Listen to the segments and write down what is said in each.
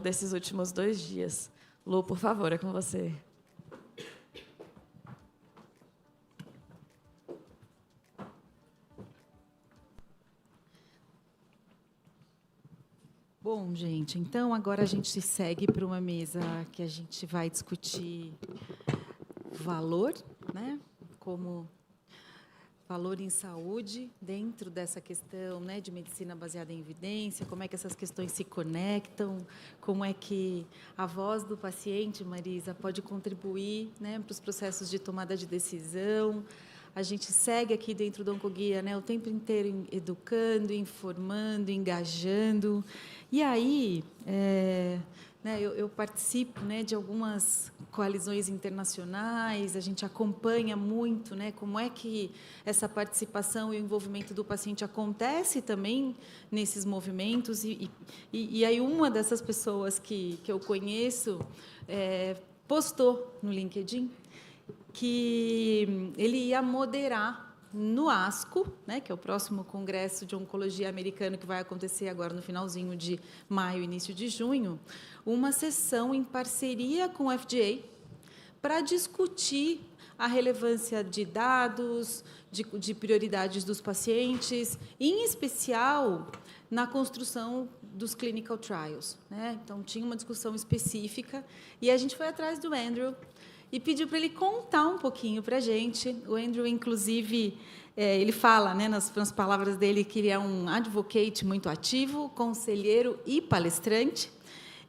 desses últimos 2 dias. Lu, por favor, é com você. Bom, gente, então agora a gente segue para uma mesa que a gente vai discutir valor, né? Como valor em saúde, dentro dessa questão, né, de medicina baseada em evidência, como é que essas questões se conectam, como é que a voz do paciente, Marisa, pode contribuir, né, para os processos de tomada de decisão. A gente segue aqui dentro do Oncoguia, né, o tempo inteiro educando, informando, engajando. E aí, né, eu participo, né, de algumas coalizões internacionais, a gente acompanha muito, né, como é que essa participação e o envolvimento do paciente acontece também nesses movimentos. E aí uma dessas pessoas que eu conheço postou no LinkedIn que ele ia moderar no ASCO, né, que é o próximo Congresso de Oncologia americano, que vai acontecer agora no finalzinho de maio, início de junho, uma sessão em parceria com o FDA para discutir a relevância de dados, de prioridades dos pacientes, em especial na construção dos clinical trials, né? Então, tinha uma discussão específica e a gente foi atrás do Andrew e pediu para ele contar um pouquinho para a gente. O Andrew, inclusive, ele fala, né, nas palavras dele, que ele é um advocate muito ativo, conselheiro e palestrante.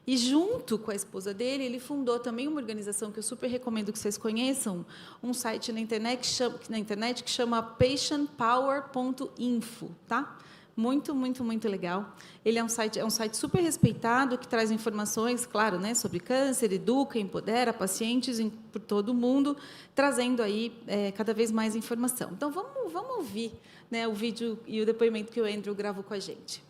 E, junto com a esposa dele, ele fundou também uma organização que eu super recomendo que vocês conheçam, um site na internet que chama patientpower.info, tá? Muito, muito, muito legal. Ele é um site super respeitado, que traz informações, claro, né, sobre câncer, educa, empodera pacientes por todo o mundo, trazendo aí cada vez mais informação. Então, vamos ouvir, né, o vídeo e o depoimento que o Andrew gravou com a gente.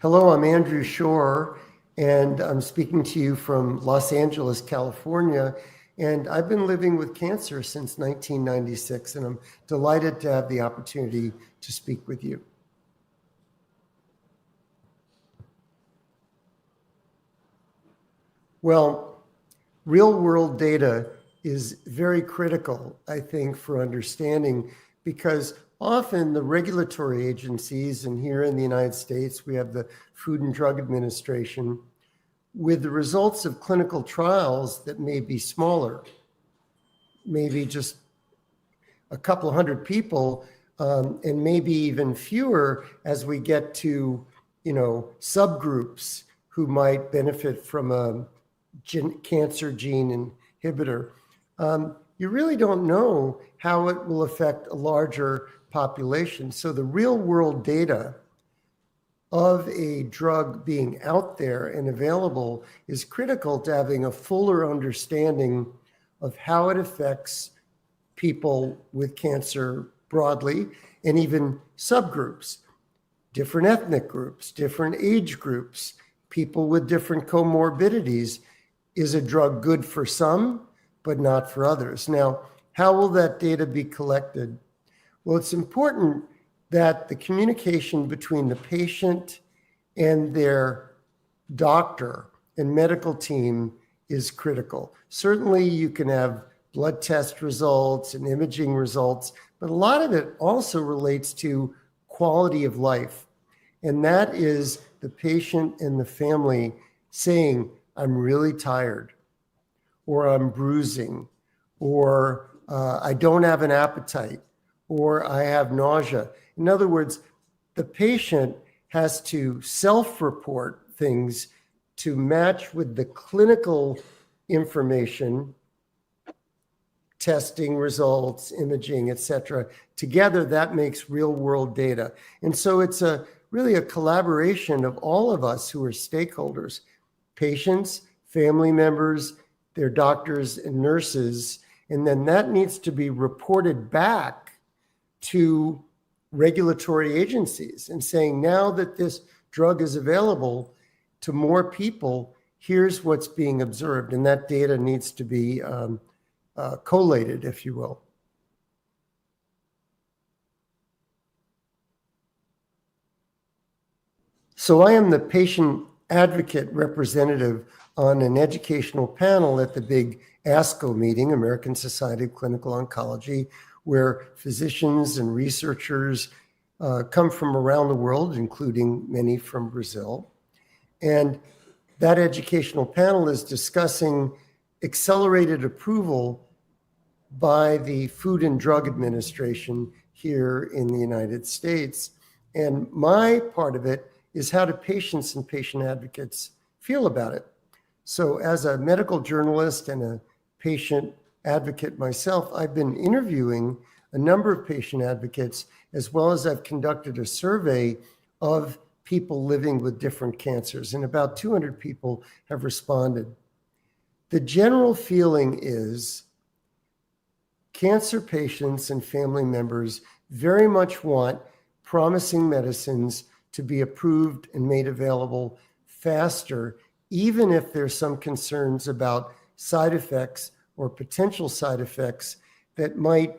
Hello, I'm Andrew Shore, and I'm speaking to you from Los Angeles, California. And I've been living with cancer since 1996, and I'm delighted to have the opportunity to speak with you. Well, real-world data is very critical, I think, for understanding, because often the regulatory agencies, and here in the United States, we have the Food and Drug Administration, with the results of clinical trials that may be smaller, maybe just a couple of hundred people, and maybe even fewer as we get to, subgroups who might benefit from a cancer gene inhibitor. You really don't know how it will affect a larger population. So the real world data of a drug being out there and available is critical to having a fuller understanding of how it affects people with cancer broadly, and even subgroups, different ethnic groups, different age groups, people with different comorbidities. Is a drug good for some, but not for others? Now, how will that data be collected? Well, it's important that the communication between the patient and their doctor and medical team is critical. Certainly, you can have blood test results and imaging results, but a lot of it also relates to quality of life. And that is the patient and the family saying, I'm really tired, or I'm bruising, or I don't have an appetite, or I have nausea. In other words, the patient has to self-report things to match with the clinical information, testing results, imaging, et cetera. Together, that makes real-world data. And so it's really a collaboration of all of us who are stakeholders, patients, family members, their doctors and nurses, and then that needs to be reported back to regulatory agencies and saying, now that this drug is available to more people, here's what's being observed. And that data needs to be collated, if you will. So So I am the patient advocate representative on an educational panel at the big ASCO meeting, American Society of Clinical Oncology, where physicians and researchers come from around the world, including many from Brazil. And that educational panel is discussing accelerated approval by the Food and Drug Administration here in the United States. And my part of it is how do patients and patient advocates feel about it? So as a medical journalist and a patient advocate myself, I've been interviewing a number of patient advocates, as well as I've conducted a survey of people living with different cancers, and about 200 people have responded. The general feeling is cancer patients and family members very much want promising medicines to be approved and made available faster, even if there's some concerns about side effects or potential side effects that might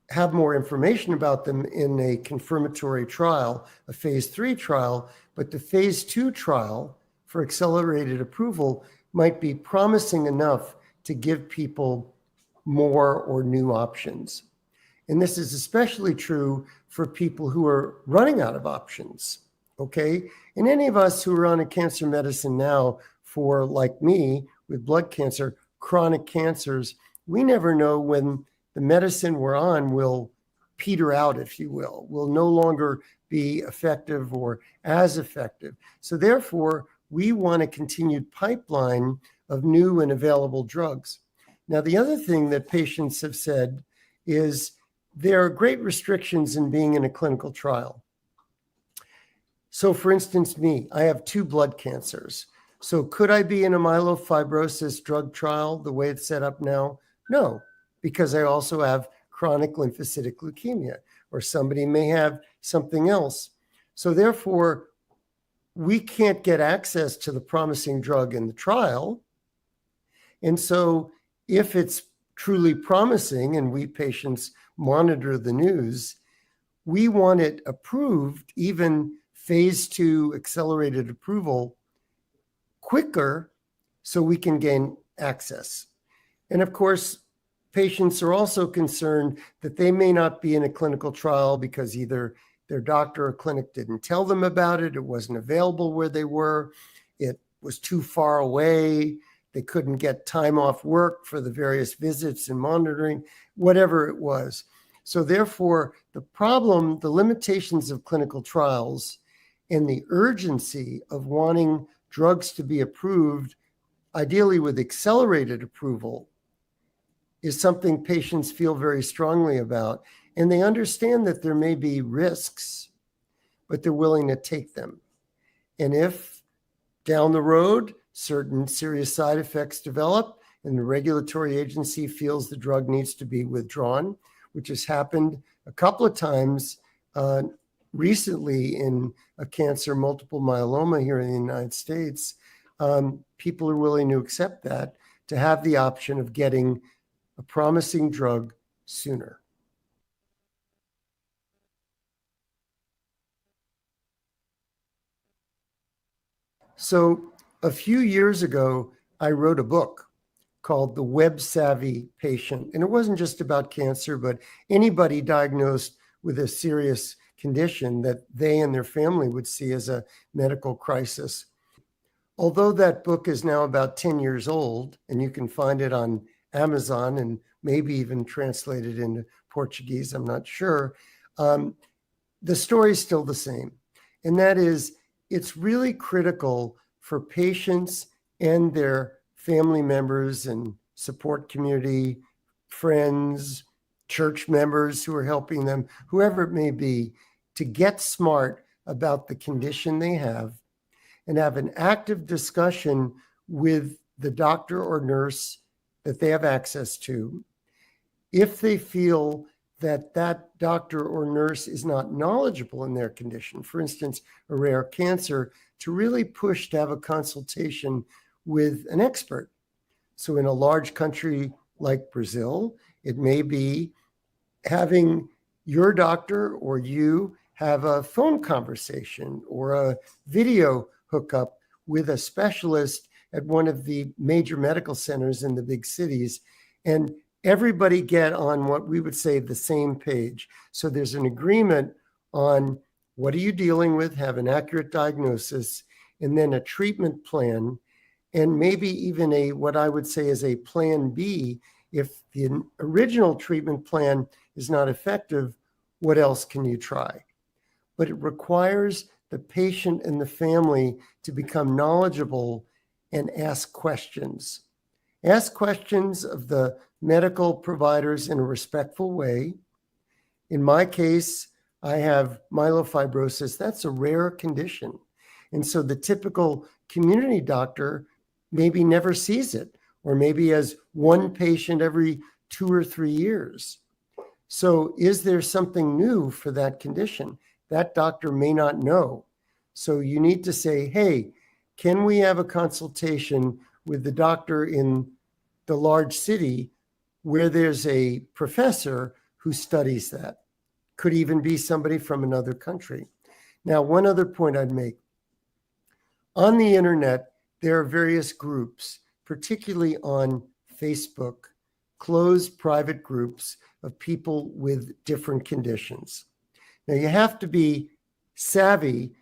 have more information about them in a confirmatory trial, a phase 3 trial, but the phase 2 trial for accelerated approval might be promising enough to give people more or new options. And this is especially true for people who are running out of options, okay? And any of us who are on a cancer medicine now for, like me, with blood cancer, chronic cancers, we never know when the medicine we're on will peter out, if you will no longer be effective or as effective. So therefore, we want a continued pipeline of new and available drugs. Now, the other thing that patients have said is there are great restrictions in being in a clinical trial. So for instance, me, I have 2 blood cancers. So could I be in a myelofibrosis drug trial the way it's set up now? No, because I also have chronic lymphocytic leukemia, or somebody may have something else. So therefore, we can't get access to the promising drug in the trial. And so if it's truly promising and we patients monitor the news, we want it approved, even phase 2 accelerated approval, quicker so we can gain access. And of course, patients are also concerned that they may not be in a clinical trial because either their doctor or clinic didn't tell them about it, it wasn't available where they were, it was too far away, they couldn't get time off work for the various visits and monitoring, whatever it was. So therefore, the problem, the limitations of clinical trials and the urgency of wanting drugs to be approved, ideally with accelerated approval, is something patients feel very strongly about. And they understand that there may be risks, but they're willing to take them. And if down the road, certain serious side effects develop and the regulatory agency feels the drug needs to be withdrawn, which has happened a couple of times recently in a cancer, multiple myeloma here in the United States, people are willing to accept that, to have the option of getting a promising drug sooner. So a few years ago, I wrote a book called The Web Savvy Patient. And it wasn't just about cancer, but anybody diagnosed with a serious condition that they and their family would see as a medical crisis. Although that book is now about 10 years old, and you can find it on Amazon and maybe even translated into Portuguese, I'm not sure, the story is still the same. And that is, it's really critical for patients and their family members and support community, friends, church members who are helping them, whoever it may be, to get smart about the condition they have and have an active discussion with the doctor or nurse that they have access to. If they feel that that doctor or nurse is not knowledgeable in their condition, for instance, a rare cancer, to really push to have a consultation with an expert. So in a large country like Brazil, it may be having your doctor or you have a phone conversation or a video hookup with a specialist at one of the major medical centers in the big cities, and everybody get on what we would say the same page. So there's an agreement on what are you dealing with, have an accurate diagnosis, and then a treatment plan, and maybe even a what I would say is a plan B. If the original treatment plan is not effective, what else can you try? But it requires the patient and the family to become knowledgeable and ask questions. Ask questions of the medical providers in a respectful way. In my case, I have myelofibrosis. That's a rare condition. And so the typical community doctor maybe never sees it, or maybe has one patient every 2 or 3 years. So is there something new for that condition? That doctor may not know. So you need to say, hey, can we have a consultation with the doctor in the large city where there's a professor who studies that? Could even be somebody from another country. Now, one other point I'd make. On the internet, there are various groups, particularly on Facebook, closed private groups of people with different conditions. Now, you have to be savvy,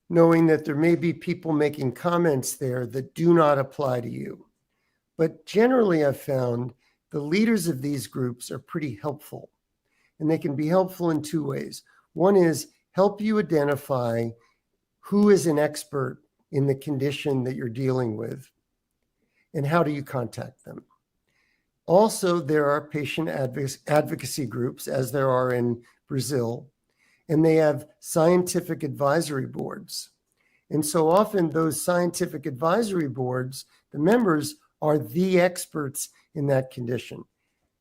knowing that there may be people making comments there that do not apply to you. But generally, I've found the leaders of these groups are pretty helpful. And they can be helpful in 2 ways. One is help you identify who is an expert in the condition that you're dealing with and how do you contact them. Also, there are patient advocacy groups, as there are in Brazil, and they have scientific advisory boards. And so often those scientific advisory boards, the members are the experts in that condition.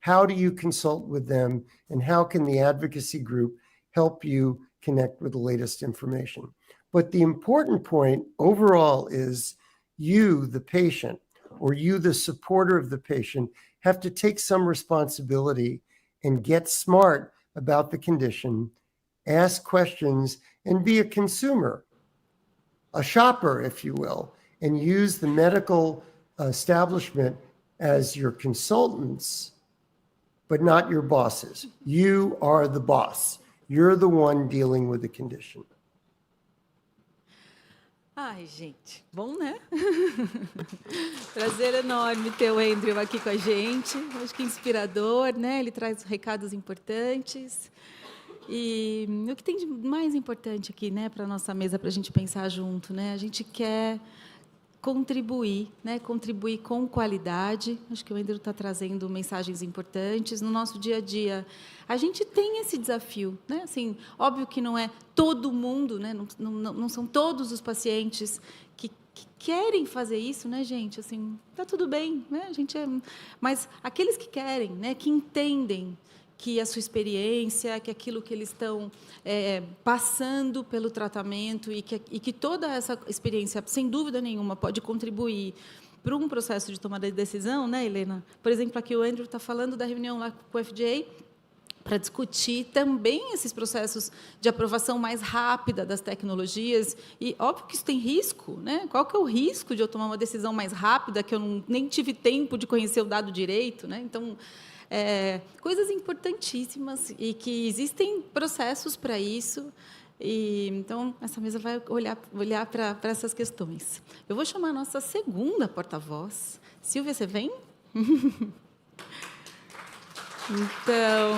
How do you consult with them, and how can the advocacy group help you connect with the latest information? But the important point overall is you, the patient, or you, the supporter of the patient, have to take some responsibility and get smart about the condition, ask questions, and be a consumer, a shopper, if you will, and use the medical establishment as your consultants, but not your bosses. You are the boss. You're the one dealing with the condition. Ai, gente, bom, né? Prazer enorme ter o Andrew aqui com a gente. Acho que inspirador, né? Ele traz recados importantes. E o que tem de mais importante aqui, né, para a nossa mesa, para a gente pensar junto, né? A gente quer contribuir, né? Contribuir com qualidade. Acho que o Andrew está trazendo mensagens importantes no nosso dia a dia. A gente tem esse desafio, né? Assim, óbvio que não é todo mundo, né? Não são todos os pacientes que querem fazer isso, né, gente? Assim, tá tudo bem, né? A gente mas aqueles que querem, né? Que entendem que a sua experiência, que aquilo que eles estão passando pelo tratamento e que toda essa experiência, sem dúvida nenhuma, pode contribuir para um processo de tomada de decisão, né, Helena? Por exemplo, aqui o Andrew está falando da reunião lá com o FDA para discutir também esses processos de aprovação mais rápida das tecnologias. E, óbvio que isso tem risco, né? Qual que é o risco de eu tomar uma decisão mais rápida, que eu nem tive tempo de conhecer o dado direito, né? Então, coisas importantíssimas e que existem processos para isso. E, então, essa mesa vai olhar para essas questões. Eu vou chamar a nossa segunda porta-voz. Silvia, você vem? Então,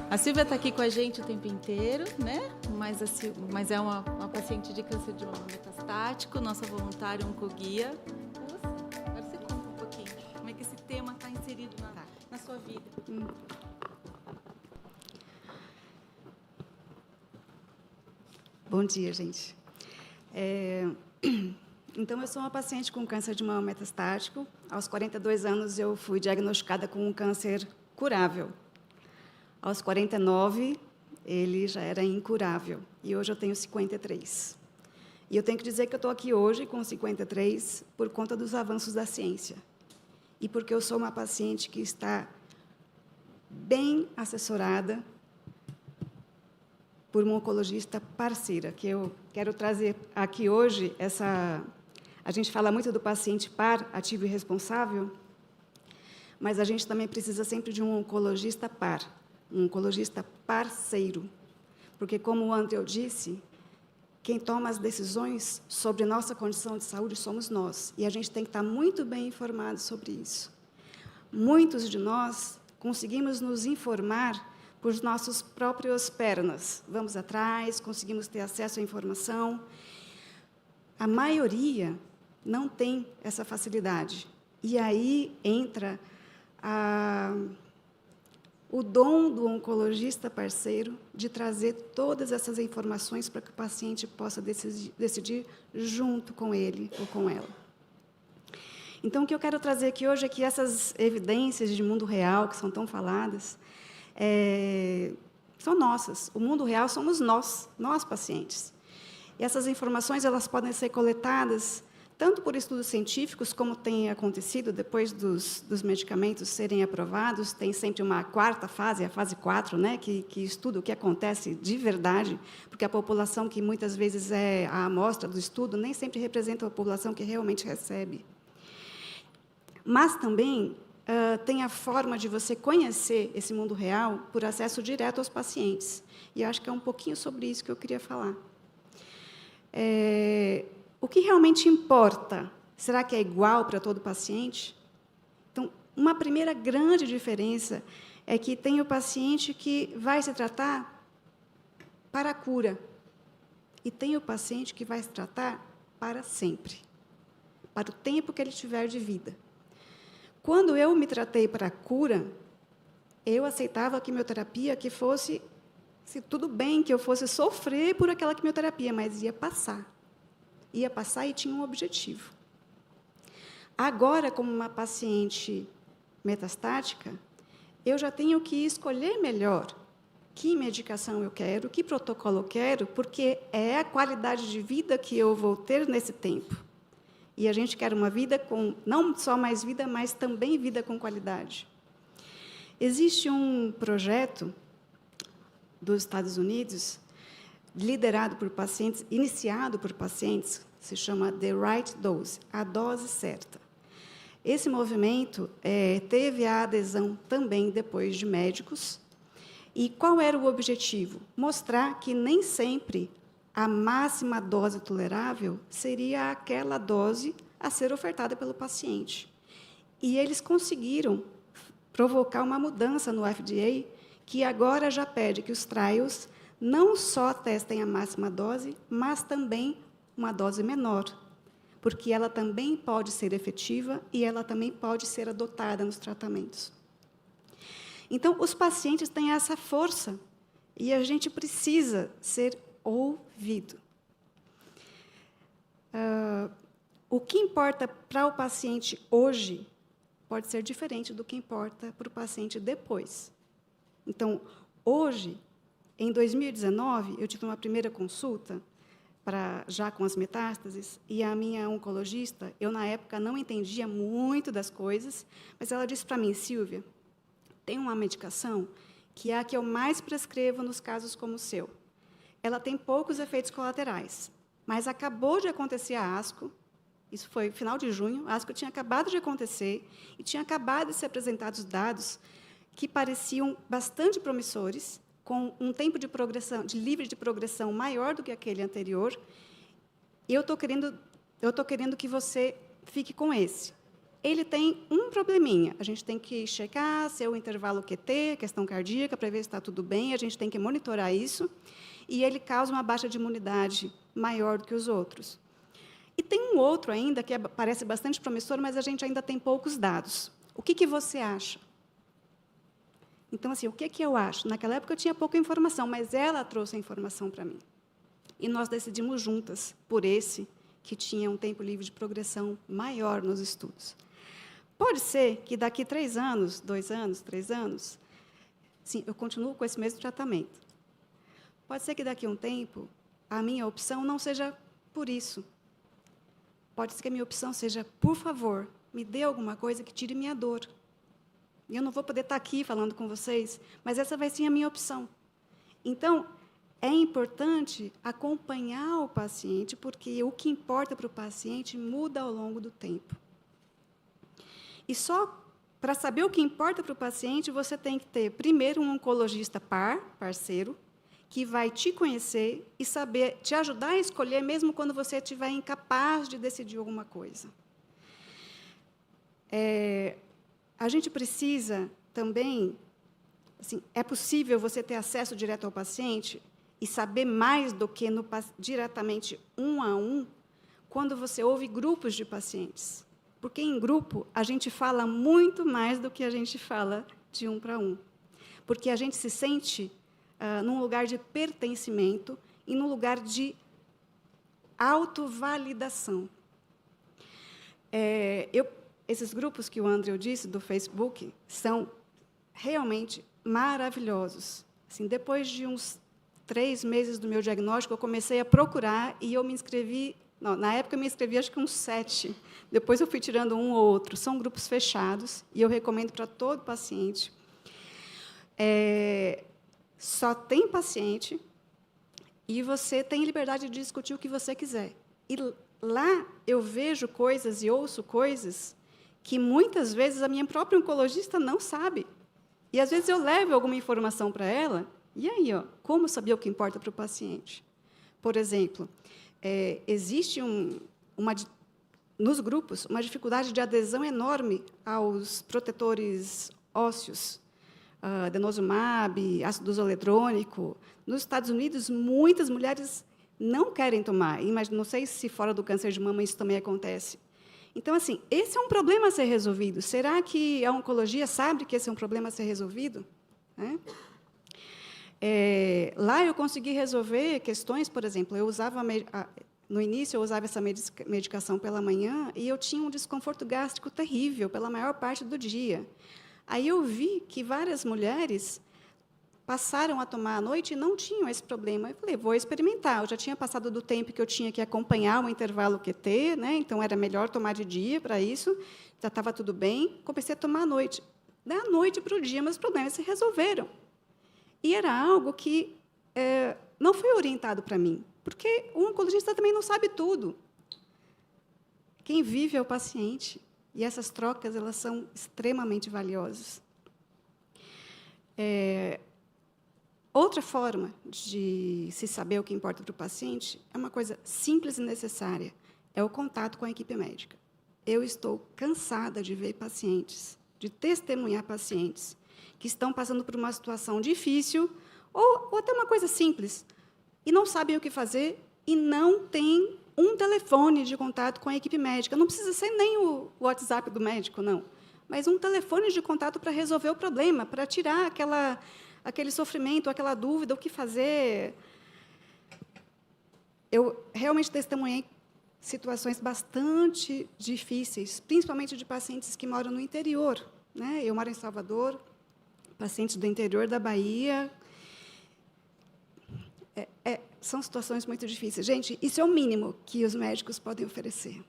a Silvia está aqui com a gente o tempo inteiro, né? Mas é uma paciente de câncer de mama metastático, nossa voluntária oncoguia. Agora você conta um pouquinho como é que esse tema está inserido na sua vida. Bom dia, gente. Então, eu sou uma paciente com câncer de mama metastático. Aos 42 anos, eu fui diagnosticada com um câncer curável. Aos 49, ele já era incurável. E hoje eu tenho 53. E eu tenho que dizer que eu estou aqui hoje, com 53, por conta dos avanços da ciência. E porque eu sou uma paciente que está bem assessorada, por uma oncologista parceira, que eu quero trazer aqui hoje. A gente fala muito do paciente par, ativo e responsável, mas a gente também precisa sempre de um oncologista par, um oncologista parceiro, porque, como o André disse, quem toma as decisões sobre nossa condição de saúde somos nós, e a gente tem que estar muito bem informado sobre isso. Muitos de nós conseguimos nos informar por nossas próprias pernas. Vamos atrás, conseguimos ter acesso à informação. A maioria não tem essa facilidade. E aí entra o dom do oncologista parceiro de trazer todas essas informações para que o paciente possa decidir junto com ele ou com ela. Então, o que eu quero trazer aqui hoje é que essas evidências de mundo real, que são tão faladas, são nossas. O mundo real somos nós pacientes. E essas informações elas podem ser coletadas tanto por estudos científicos, como tem acontecido depois dos medicamentos serem aprovados. Tem sempre uma quarta fase, a fase 4, né, que estuda o que acontece de verdade, porque a população que muitas vezes é a amostra do estudo nem sempre representa a população que realmente recebe. Mas também tem a forma de você conhecer esse mundo real por acesso direto aos pacientes. E eu acho que é um pouquinho sobre isso que eu queria falar. O que realmente importa? Será que é igual para todo paciente? Então, uma primeira grande diferença é que tem o paciente que vai se tratar para a cura, e tem o paciente que vai se tratar para sempre, para o tempo que ele tiver de vida. Quando eu me tratei para a cura, eu aceitava a quimioterapia que fosse, se tudo bem, que eu fosse sofrer por aquela quimioterapia, mas ia passar. Ia passar e tinha um objetivo. Agora, como uma paciente metastática, eu já tenho que escolher melhor que medicação eu quero, que protocolo eu quero, porque é a qualidade de vida que eu vou ter nesse tempo. E a gente quer uma vida com, não só mais vida, mas também vida com qualidade. Existe um projeto dos Estados Unidos, liderado por pacientes, iniciado por pacientes, se chama The Right Dose, a dose certa. Esse movimento teve a adesão também depois de médicos. E qual era o objetivo? Mostrar que nem sempre a máxima dose tolerável seria aquela dose a ser ofertada pelo paciente. E eles conseguiram provocar uma mudança no FDA, que agora já pede que os trials não só testem a máxima dose, mas também uma dose menor, porque ela também pode ser efetiva e ela também pode ser adotada nos tratamentos. Então, os pacientes têm essa força e a gente precisa ser ouvido. O que importa para o paciente hoje pode ser diferente do que importa para o paciente depois. Então, hoje, em 2019, eu tive uma primeira consulta já com as metástases, e a minha oncologista, eu, na época, não entendia muito das coisas, mas ela disse para mim: Silvia, tem uma medicação que é a que eu mais prescrevo nos casos como o seu. Ela tem poucos efeitos colaterais, mas acabou de acontecer a ASCO, isso foi final de junho, a ASCO tinha acabado de acontecer, e tinha acabado de ser apresentados dados que pareciam bastante promissores, com um tempo de progressão, livre de progressão maior do que aquele anterior, e eu estou querendo que você fique com esse. Ele tem um probleminha, a gente tem que checar seu intervalo QT, questão cardíaca, para ver se está tudo bem, a gente tem que monitorar isso, e ele causa uma baixa de imunidade maior do que os outros. E tem um outro ainda, que parece bastante promissor, mas a gente ainda tem poucos dados. O que você acha? Então, assim, o que eu acho? Naquela época eu tinha pouca informação, mas ela trouxe a informação para mim. E nós decidimos juntas por esse que tinha um tempo livre de progressão maior nos estudos. Pode ser que daqui 3 anos, 2 anos, 3 anos, sim, eu continuo com esse mesmo tratamento. Pode ser que daqui a um tempo a minha opção não seja por isso. Pode ser que a minha opção seja: por favor, me dê alguma coisa que tire minha dor. E eu não vou poder estar aqui falando com vocês, mas essa vai ser a minha opção. Então, é importante acompanhar o paciente, porque o que importa para o paciente muda ao longo do tempo. E só para saber o que importa para o paciente, você tem que ter, primeiro, um oncologista parceiro, que vai te conhecer e saber te ajudar a escolher, mesmo quando você estiver incapaz de decidir alguma coisa. A gente precisa também, assim, é possível você ter acesso direto ao paciente e saber mais do que diretamente um a um, quando você ouve grupos de pacientes. Porque, em grupo, a gente fala muito mais do que a gente fala de um para um. Porque a gente se sente num lugar de pertencimento e num lugar de autovalidação. Esses grupos que o André disse, do Facebook, são realmente maravilhosos. Assim, depois de uns 3 meses do meu diagnóstico, eu comecei a procurar e eu me inscrevi. Não, na época, eu me inscrevi, acho que uns 7. Depois, eu fui tirando um ou outro. São grupos fechados e eu recomendo para todo paciente. Só tem paciente e você tem liberdade de discutir o que você quiser. E lá eu vejo coisas e ouço coisas que, muitas vezes, a minha própria oncologista não sabe. E, às vezes, eu levo alguma informação para ela, e aí, como saber o que importa para o paciente? Por exemplo, existe nos grupos uma dificuldade de adesão enorme aos protetores ósseos, denosumab, ácido zoledrônico. Nos Estados Unidos, muitas mulheres não querem tomar. Não sei se fora do câncer de mama isso também acontece. Então, assim, esse é um problema a ser resolvido. Será que a oncologia sabe que esse é um problema a ser resolvido? Lá eu consegui resolver questões, por exemplo, no início eu usava essa medicação pela manhã e eu tinha um desconforto gástrico terrível pela maior parte do dia. Aí eu vi que várias mulheres passaram a tomar à noite e não tinham esse problema. Eu falei, vou experimentar. Eu já tinha passado do tempo que eu tinha que acompanhar o intervalo QT, então era melhor tomar de dia para isso, já estava tudo bem. Comecei a tomar à noite. Da noite para o dia, meus problemas se resolveram. E era algo que não foi orientado para mim, porque o oncologista também não sabe tudo. Quem vive é o paciente. E essas trocas elas são extremamente valiosas. Outra forma de se saber o que importa para o paciente é uma coisa simples e necessária, é o contato com a equipe médica. Eu estou cansada de ver pacientes, de testemunhar pacientes que estão passando por uma situação difícil ou até uma coisa simples, e não sabem o que fazer e não têm um telefone de contato com a equipe médica. Não precisa ser nem o WhatsApp do médico, não, mas um telefone de contato para resolver o problema, para tirar aquele sofrimento, aquela dúvida, o que fazer. Eu realmente testemunhei situações bastante difíceis, principalmente de pacientes que moram no interior. Eu moro em Salvador, pacientes do interior da Bahia. São situações muito difíceis. Gente, isso é o mínimo que os médicos podem oferecer.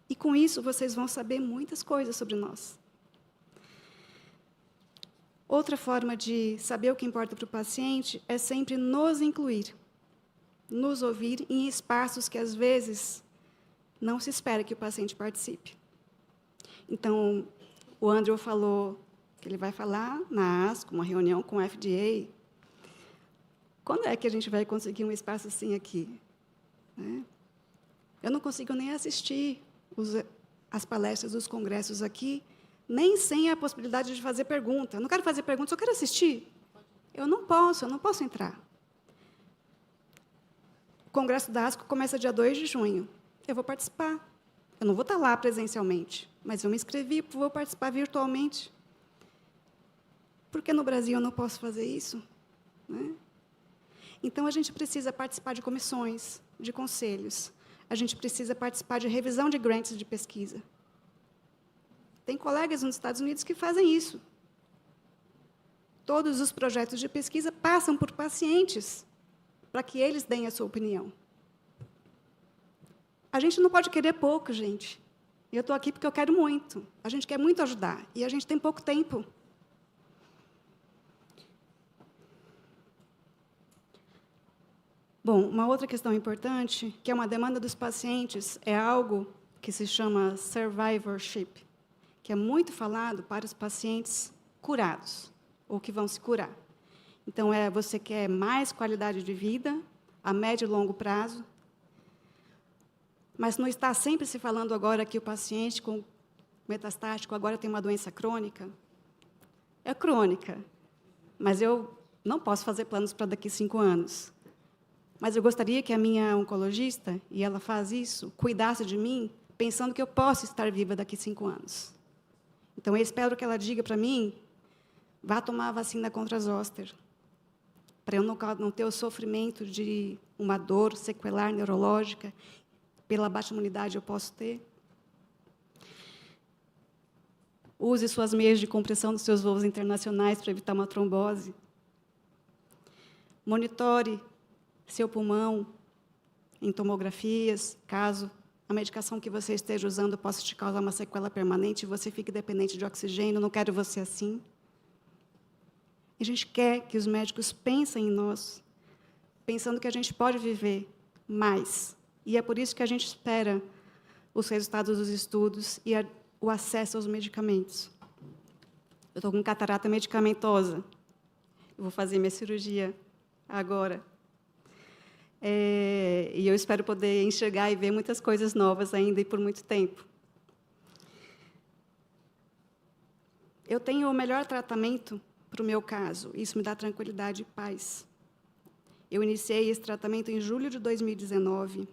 E, com isso, vocês vão saber muitas coisas sobre nós. Outra forma de saber o que importa para o paciente é sempre nos incluir, nos ouvir em espaços que, às vezes, não se espera que o paciente participe. Então, o Andrew falou que ele vai falar na ASCO, uma reunião com a FDA. Quando é que a gente vai conseguir um espaço assim aqui? Eu não consigo nem assistir as palestras dos congressos aqui, nem sem a possibilidade de fazer pergunta. Eu não quero fazer pergunta, só quero assistir. Eu não posso entrar. O congresso da ASCO começa dia 2 de junho. Eu vou participar. Eu não vou estar lá presencialmente, mas eu me inscrevi, vou participar virtualmente. Por que no Brasil eu não posso fazer isso? Então, a gente precisa participar de comissões, de conselhos. A gente precisa participar de revisão de grants de pesquisa. Tem colegas nos Estados Unidos que fazem isso. Todos os projetos de pesquisa passam por pacientes, para que eles deem a sua opinião. A gente não pode querer pouco, gente. Eu estou aqui porque eu quero muito. A gente quer muito ajudar, e a gente tem pouco tempo. Bom, uma outra questão importante, que é uma demanda dos pacientes, é algo que se chama survivorship, que é muito falado para os pacientes curados, ou que vão se curar. Então, você quer mais qualidade de vida, a médio e longo prazo, mas não está sempre se falando agora que o paciente com metastático agora tem uma doença crônica. É crônica, mas eu não posso fazer planos para daqui a 5 anos. Mas eu gostaria que a minha oncologista, e ela faz isso, cuidasse de mim, pensando que eu posso estar viva daqui a 5 anos. Então, eu espero que ela diga para mim, vá tomar a vacina contra a zoster, para eu não ter o sofrimento de uma dor sequelar neurológica, pela baixa imunidade eu posso ter. Use suas meias de compressão dos seus voos internacionais para evitar uma trombose. Monitore seu pulmão em tomografias, caso a medicação que você esteja usando possa te causar uma sequela permanente e você fique dependente de oxigênio. Não quero você assim. A gente quer que os médicos pensem em nós, pensando que a gente pode viver mais. E é por isso que a gente espera os resultados dos estudos e o acesso aos medicamentos. Eu estou com catarata medicamentosa. Eu vou fazer minha cirurgia agora. E eu espero poder enxergar e ver muitas coisas novas ainda e por muito tempo. Eu tenho o melhor tratamento para o meu caso. Isso me dá tranquilidade e paz. Eu iniciei esse tratamento em julho de 2019.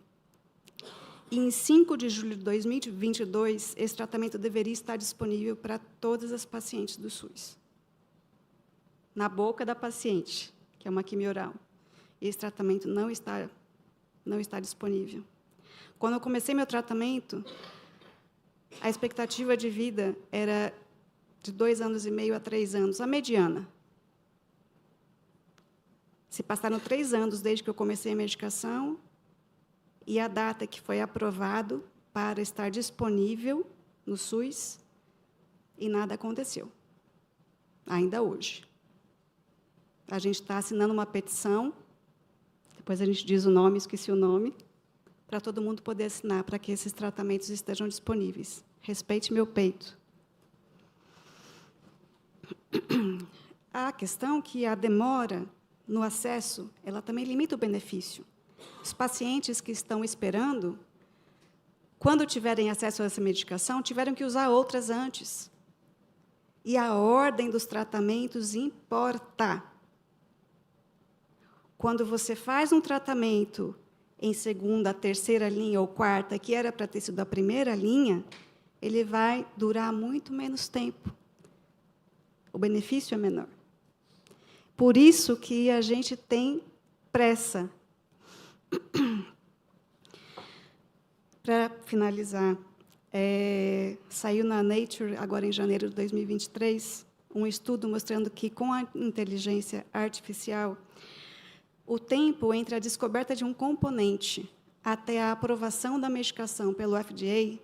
E, em 5 de julho de 2022, esse tratamento deveria estar disponível para todas as pacientes do SUS. Na boca da paciente, que é uma quimio oral. Esse tratamento não está disponível. Quando eu comecei meu tratamento, a expectativa de vida era de 2 anos e meio a 3 anos, a mediana. Se passaram 3 anos desde que eu comecei a medicação e a data que foi aprovado para estar disponível no SUS, e nada aconteceu, ainda hoje. A gente está assinando uma petição, depois a gente diz o nome, esqueci o nome, para todo mundo poder assinar, para que esses tratamentos estejam disponíveis. Respeite meu peito. A questão que a demora no acesso, ela também limita o benefício. Os pacientes que estão esperando, quando tiverem acesso a essa medicação, tiveram que usar outras antes. E a ordem dos tratamentos importa. Quando você faz um tratamento em 2ª, 3ª linha ou 4ª, que era para ter sido a 1ª linha, ele vai durar muito menos tempo. O benefício é menor. Por isso que a gente tem pressa. Para finalizar, saiu na Nature, agora em janeiro de 2023, um estudo mostrando que, com a inteligência artificial, o tempo entre a descoberta de um componente até a aprovação da medicação pelo FDA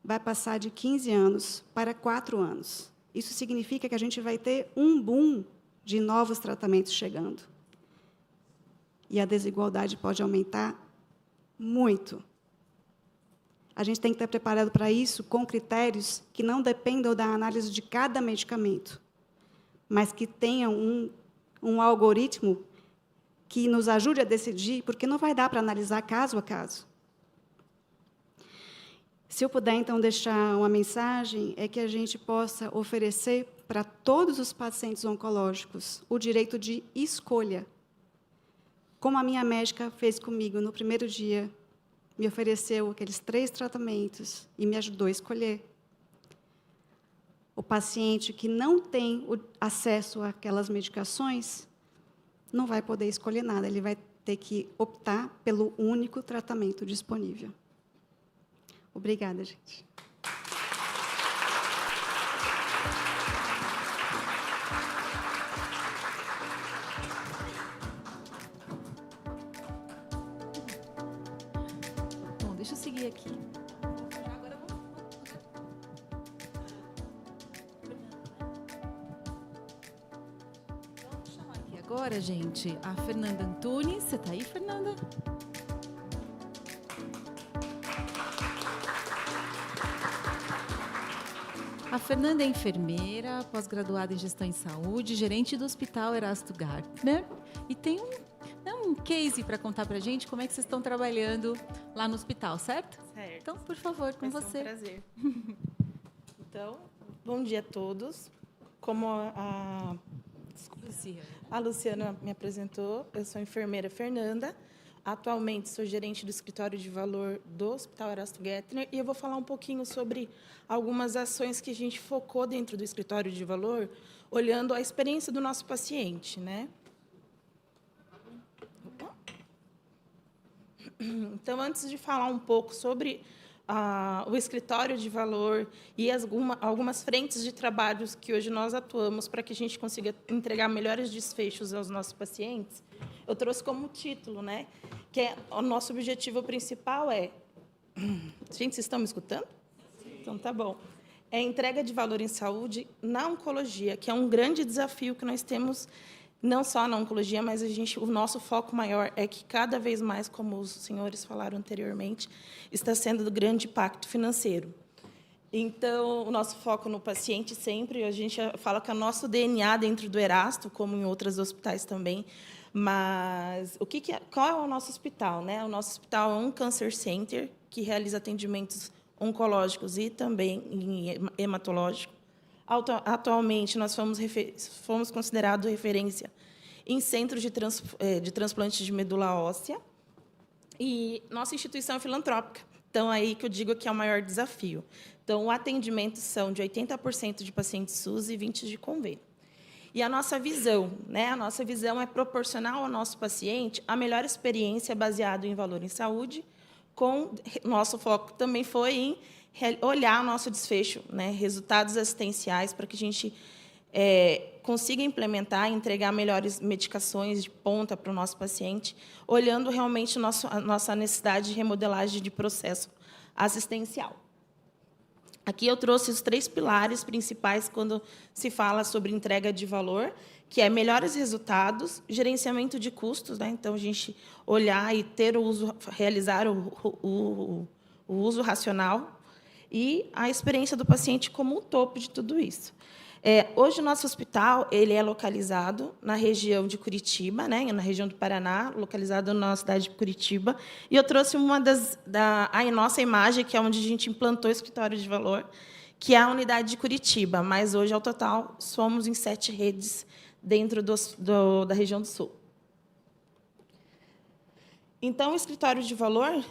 vai passar de 15 anos para 4 anos. Isso significa que a gente vai ter um boom de novos tratamentos chegando. E a desigualdade pode aumentar muito. A gente tem que estar preparado para isso com critérios que não dependam da análise de cada medicamento, mas que tenham um algoritmo que nos ajude a decidir, porque não vai dar para analisar caso a caso. Se eu puder, então, deixar uma mensagem, é que a gente possa oferecer para todos os pacientes oncológicos o direito de escolha. Como a minha médica fez comigo no primeiro dia, me ofereceu aqueles 3 tratamentos e me ajudou a escolher. O paciente que não tem o acesso àquelas medicações não vai poder escolher nada, ele vai ter que optar pelo único tratamento disponível. Obrigada, gente. Bom, deixa eu seguir aqui. agora, gente, a Fernanda Antunes. Você está aí, Fernanda? A Fernanda é enfermeira, pós-graduada em gestão em saúde, gerente do Hospital Erasto Gartner, e tem um case para contar para a gente como é que vocês estão trabalhando lá no hospital, certo? Certo. Então, por favor, com Vai ser você. um prazer. Então, bom dia a todos. Como a Luciana me apresentou, eu sou a enfermeira Fernanda. Atualmente, sou gerente do escritório de valor do Hospital Erasto Gartner e eu vou falar um pouquinho sobre algumas ações que a gente focou dentro do escritório de valor, olhando a experiência do nosso paciente, né? Então, antes de falar um pouco sobre o escritório de valor e algumas frentes de trabalhos que hoje nós atuamos para que a gente consiga entregar melhores desfechos aos nossos pacientes, eu trouxe como título, né, que o nosso objetivo principal é... Gente, vocês estão me escutando? Sim. Então, tá bom. É a entrega de valor em saúde na oncologia, que é um grande desafio que nós temos, não só na oncologia, mas o nosso foco maior é que, cada vez mais, como os senhores falaram anteriormente, está sendo do grande impacto financeiro. Então, o nosso foco no paciente sempre, a gente fala que é o nosso DNA dentro do Erasto, como em outros hospitais também, mas qual é o nosso hospital, né? O nosso hospital é um cancer center que realiza atendimentos oncológicos e também hematológicos. Atualmente, nós fomos considerados referência em centros de transplante de medula óssea e nossa instituição é filantrópica. Então, aí que eu digo que é o maior desafio. Então, o atendimento são de 80% de pacientes SUS e 20% de convênio. E a nossa visão, né? A nossa visão é proporcionar ao nosso paciente a melhor experiência baseada em valor em saúde, nosso foco também foi em olhar o nosso desfecho, né? Resultados assistenciais, para que a gente consiga implementar e entregar melhores medicações de ponta para o nosso paciente, olhando realmente a nossa necessidade de remodelagem de processo assistencial. Aqui eu trouxe os 3 pilares principais quando se fala sobre entrega de valor, que é melhores resultados, gerenciamento de custos, né? Então, a gente olhar e realizar o uso racional e a experiência do paciente como um topo de tudo isso. Hoje, o nosso hospital ele é localizado na região de Curitiba, né, na região do Paraná, localizado na cidade de Curitiba. E eu trouxe a nossa imagem, que é onde a gente implantou o escritório de valor, que é a unidade de Curitiba. Mas, hoje, ao total, somos em 7 redes dentro da região do Sul. Então, o escritório de valor,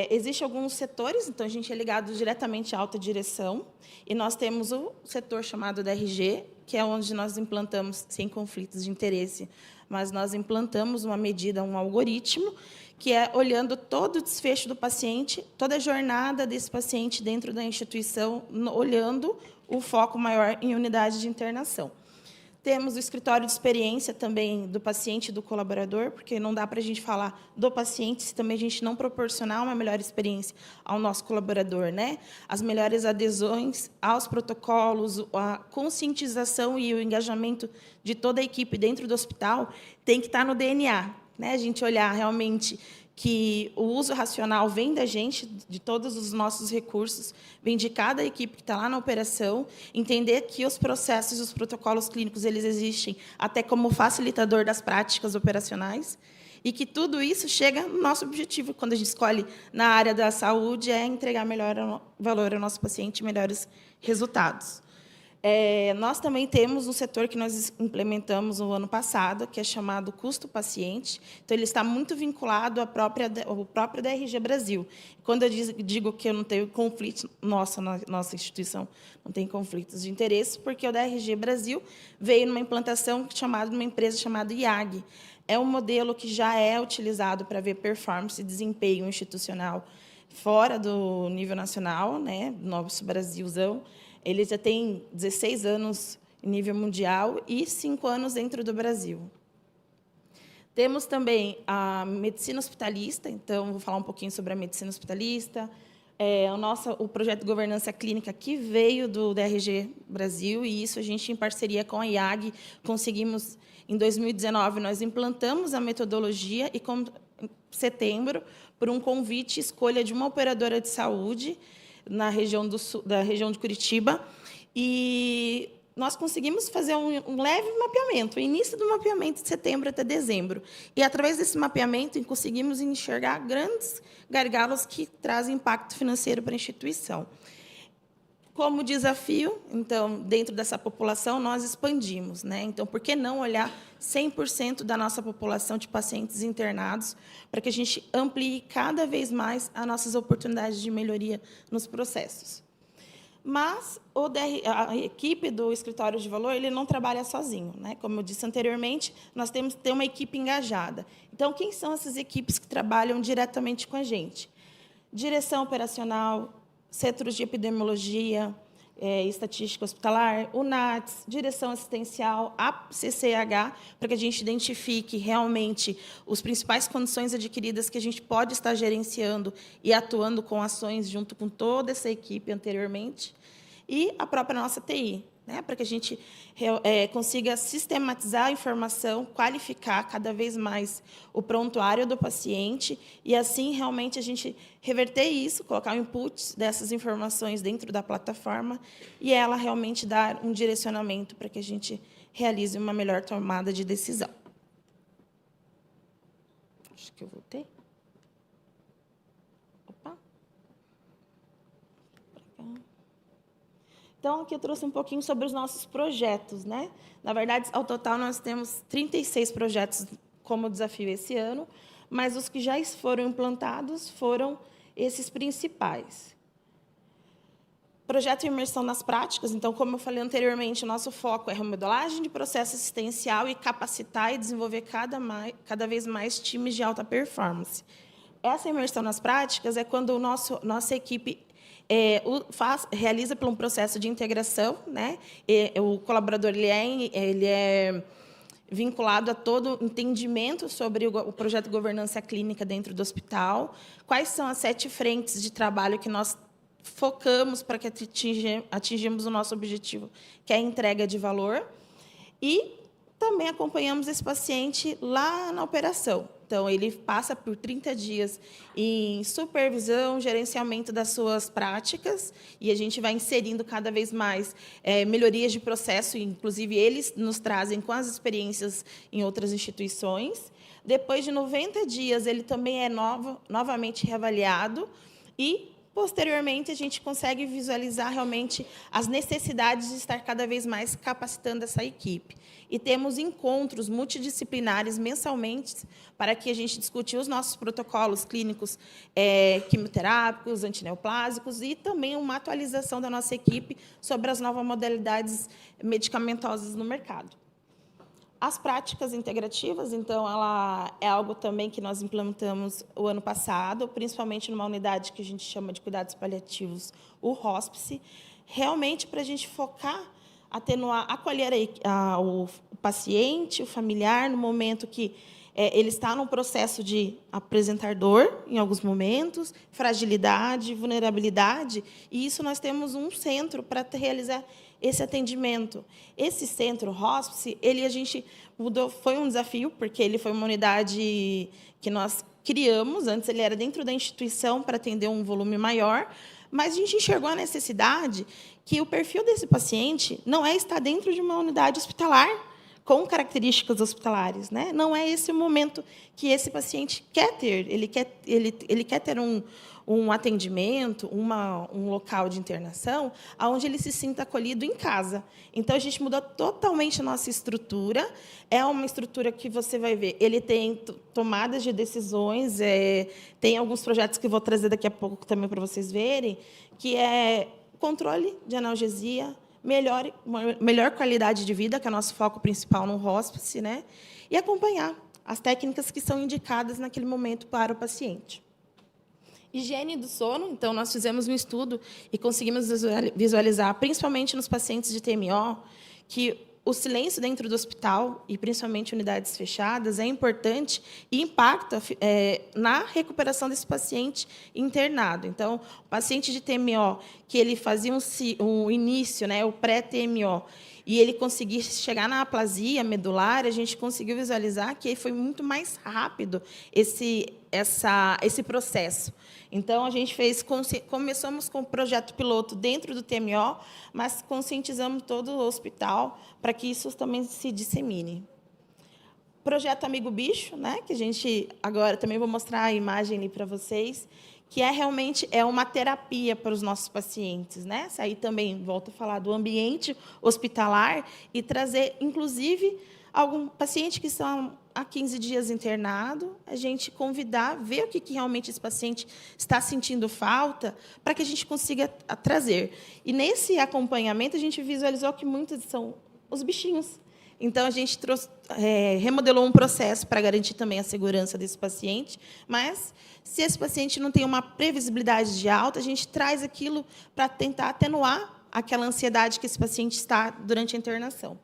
existe alguns setores, então a gente é ligado diretamente à alta direção, e nós temos o setor chamado DRG, que é onde nós implantamos, sem conflitos de interesse, mas nós implantamos uma medida, um algoritmo, que é olhando todo o desfecho do paciente, toda a jornada desse paciente dentro da instituição, olhando o foco maior em unidade de internação. Temos o escritório de experiência também do paciente e do colaborador, porque não dá para a gente falar do paciente se também a gente não proporcionar uma melhor experiência ao nosso colaborador, né? As melhores adesões aos protocolos, a conscientização e o engajamento de toda a equipe dentro do hospital tem que estar no DNA, né? A gente olhar realmente que o uso racional vem da gente, de todos os nossos recursos, vem de cada equipe que está lá na operação, entender que os processos e os protocolos clínicos eles existem até como facilitador das práticas operacionais, e que tudo isso chega no nosso objetivo, quando a gente escolhe na área da saúde, é entregar melhor valor ao nosso paciente, melhores resultados. Nós também temos um setor que nós implementamos no ano passado, que é chamado custo-paciente. Então, ele está muito vinculado ao próprio DRG Brasil. Quando eu digo que eu não tenho conflito, nossa instituição não tem conflitos de interesse, porque o DRG Brasil veio numa implantação chamada de uma empresa chamada IAG. É um modelo que já é utilizado para ver performance e desempenho institucional fora do nível nacional, né, do nosso Brasilzão. Ele já tem 16 anos em nível mundial e 5 anos dentro do Brasil. Temos também a medicina hospitalista, então, vou falar um pouquinho sobre a medicina hospitalista, o projeto de governança clínica que veio do DRG Brasil, e isso a gente, em parceria com a IAG, conseguimos, em 2019, nós implantamos a metodologia e, em setembro, por um convite, escolha de uma operadora de saúde na região da região de Curitiba, e nós conseguimos fazer um leve mapeamento, o início do mapeamento de setembro até dezembro. E, através desse mapeamento, conseguimos enxergar grandes gargalos que trazem impacto financeiro para a instituição. Como desafio, então, dentro dessa população, nós expandimos, né? Então, por que não olhar 100% da nossa população de pacientes internados para que a gente amplie cada vez mais as nossas oportunidades de melhoria nos processos? Mas a equipe do Escritório de Valor ele não trabalha sozinho, né? Como eu disse anteriormente, nós temos que ter uma equipe engajada. Então, quem são essas equipes que trabalham diretamente com a gente? Direção operacional, centros de epidemiologia, estatística hospitalar, UNATS, direção assistencial, a CCH, para que a gente identifique realmente as principais condições adquiridas que a gente pode estar gerenciando e atuando com ações junto com toda essa equipe anteriormente, e a própria nossa TI, né, para que a gente consiga sistematizar a informação, qualificar cada vez mais o prontuário do paciente e, assim, realmente, a gente reverter isso, colocar o input dessas informações dentro da plataforma e ela realmente dar um direcionamento para que a gente realize uma melhor tomada de decisão. Acho que eu voltei. Opa. Então, aqui eu trouxe um pouquinho sobre os nossos projetos, né? Na verdade, ao total, nós temos 36 projetos como desafio esse ano, mas os que já foram implantados foram esses principais. Projeto de imersão nas práticas. Então, como eu falei anteriormente, o nosso foco é remodelagem de processo assistencial e capacitar e desenvolver cada vez mais times de alta performance. Essa imersão nas práticas é quando nossa equipe realiza por um processo de integração, né? O colaborador ele é vinculado a todo entendimento sobre o projeto de governança clínica dentro do hospital, quais são as 7 frentes de trabalho que nós focamos para que atingimos o nosso objetivo, que é a entrega de valor, e também acompanhamos esse paciente lá na operação. Então, ele passa por 30 dias em supervisão, gerenciamento das suas práticas, e a gente vai inserindo cada vez mais melhorias de processo, inclusive eles nos trazem com as experiências em outras instituições. Depois de 90 dias, ele também é novamente reavaliado e, posteriormente, a gente consegue visualizar realmente as necessidades de estar cada vez mais capacitando essa equipe. E temos encontros multidisciplinares mensalmente para que a gente discute os nossos protocolos clínicos quimioterápicos, antineoplásicos e também uma atualização da nossa equipe sobre as novas modalidades medicamentosas no mercado. As práticas integrativas, então, ela é algo também que nós implementamos o ano passado, principalmente numa unidade que a gente chama de cuidados paliativos, o hospice, realmente para a gente focar, atenuar, acolher o paciente, o familiar, no momento que ele está num processo de apresentar dor, em alguns momentos, fragilidade, vulnerabilidade, e isso nós temos um centro para realizar esse atendimento. Esse centro, hospice, a gente mudou, foi um desafio, porque ele foi uma unidade que nós criamos, antes ele era dentro da instituição para atender um volume maior, mas a gente enxergou a necessidade que o perfil desse paciente não é estar dentro de uma unidade hospitalar com características hospitalares, né? Não é esse o momento que esse paciente quer ter. Ele quer ter um atendimento, um local de internação, onde ele se sinta acolhido em casa. Então, a gente mudou totalmente a nossa estrutura. É uma estrutura que você vai ver, ele tem tomadas de decisões, tem alguns projetos que eu vou trazer daqui a pouco também para vocês verem, que é controle de analgesia, melhor qualidade de vida, que é o nosso foco principal no hospice, né? E acompanhar as técnicas que são indicadas naquele momento para o paciente. Higiene do sono, então, nós fizemos um estudo e conseguimos visualizar, principalmente nos pacientes de TMO, que o silêncio dentro do hospital, e principalmente unidades fechadas, é importante e impacta na recuperação desse paciente internado. Então, o paciente de TMO, que ele fazia um início, né, o pré-TMO, e ele conseguir chegar na aplasia medular, a gente conseguiu visualizar que foi muito mais rápido esse processo. Então, a gente começamos com o projeto piloto dentro do TMO, mas conscientizamos todo o hospital para que isso também se dissemine. Projeto Amigo Bicho, né, que a gente agora também vou mostrar a imagem ali para vocês, que realmente uma terapia para os nossos pacientes, né? Aí também volto a falar do ambiente hospitalar e trazer, inclusive, algum paciente que estão há 15 dias internado, a gente convidar, ver o que realmente esse paciente está sentindo falta, para que a gente consiga trazer. E, nesse acompanhamento, a gente visualizou que muitos são os bichinhos. Então, a gente remodelou um processo para garantir também a segurança desse paciente, mas, se esse paciente não tem uma previsibilidade de alta, a gente traz aquilo para tentar atenuar aquela ansiedade que esse paciente está durante a internação.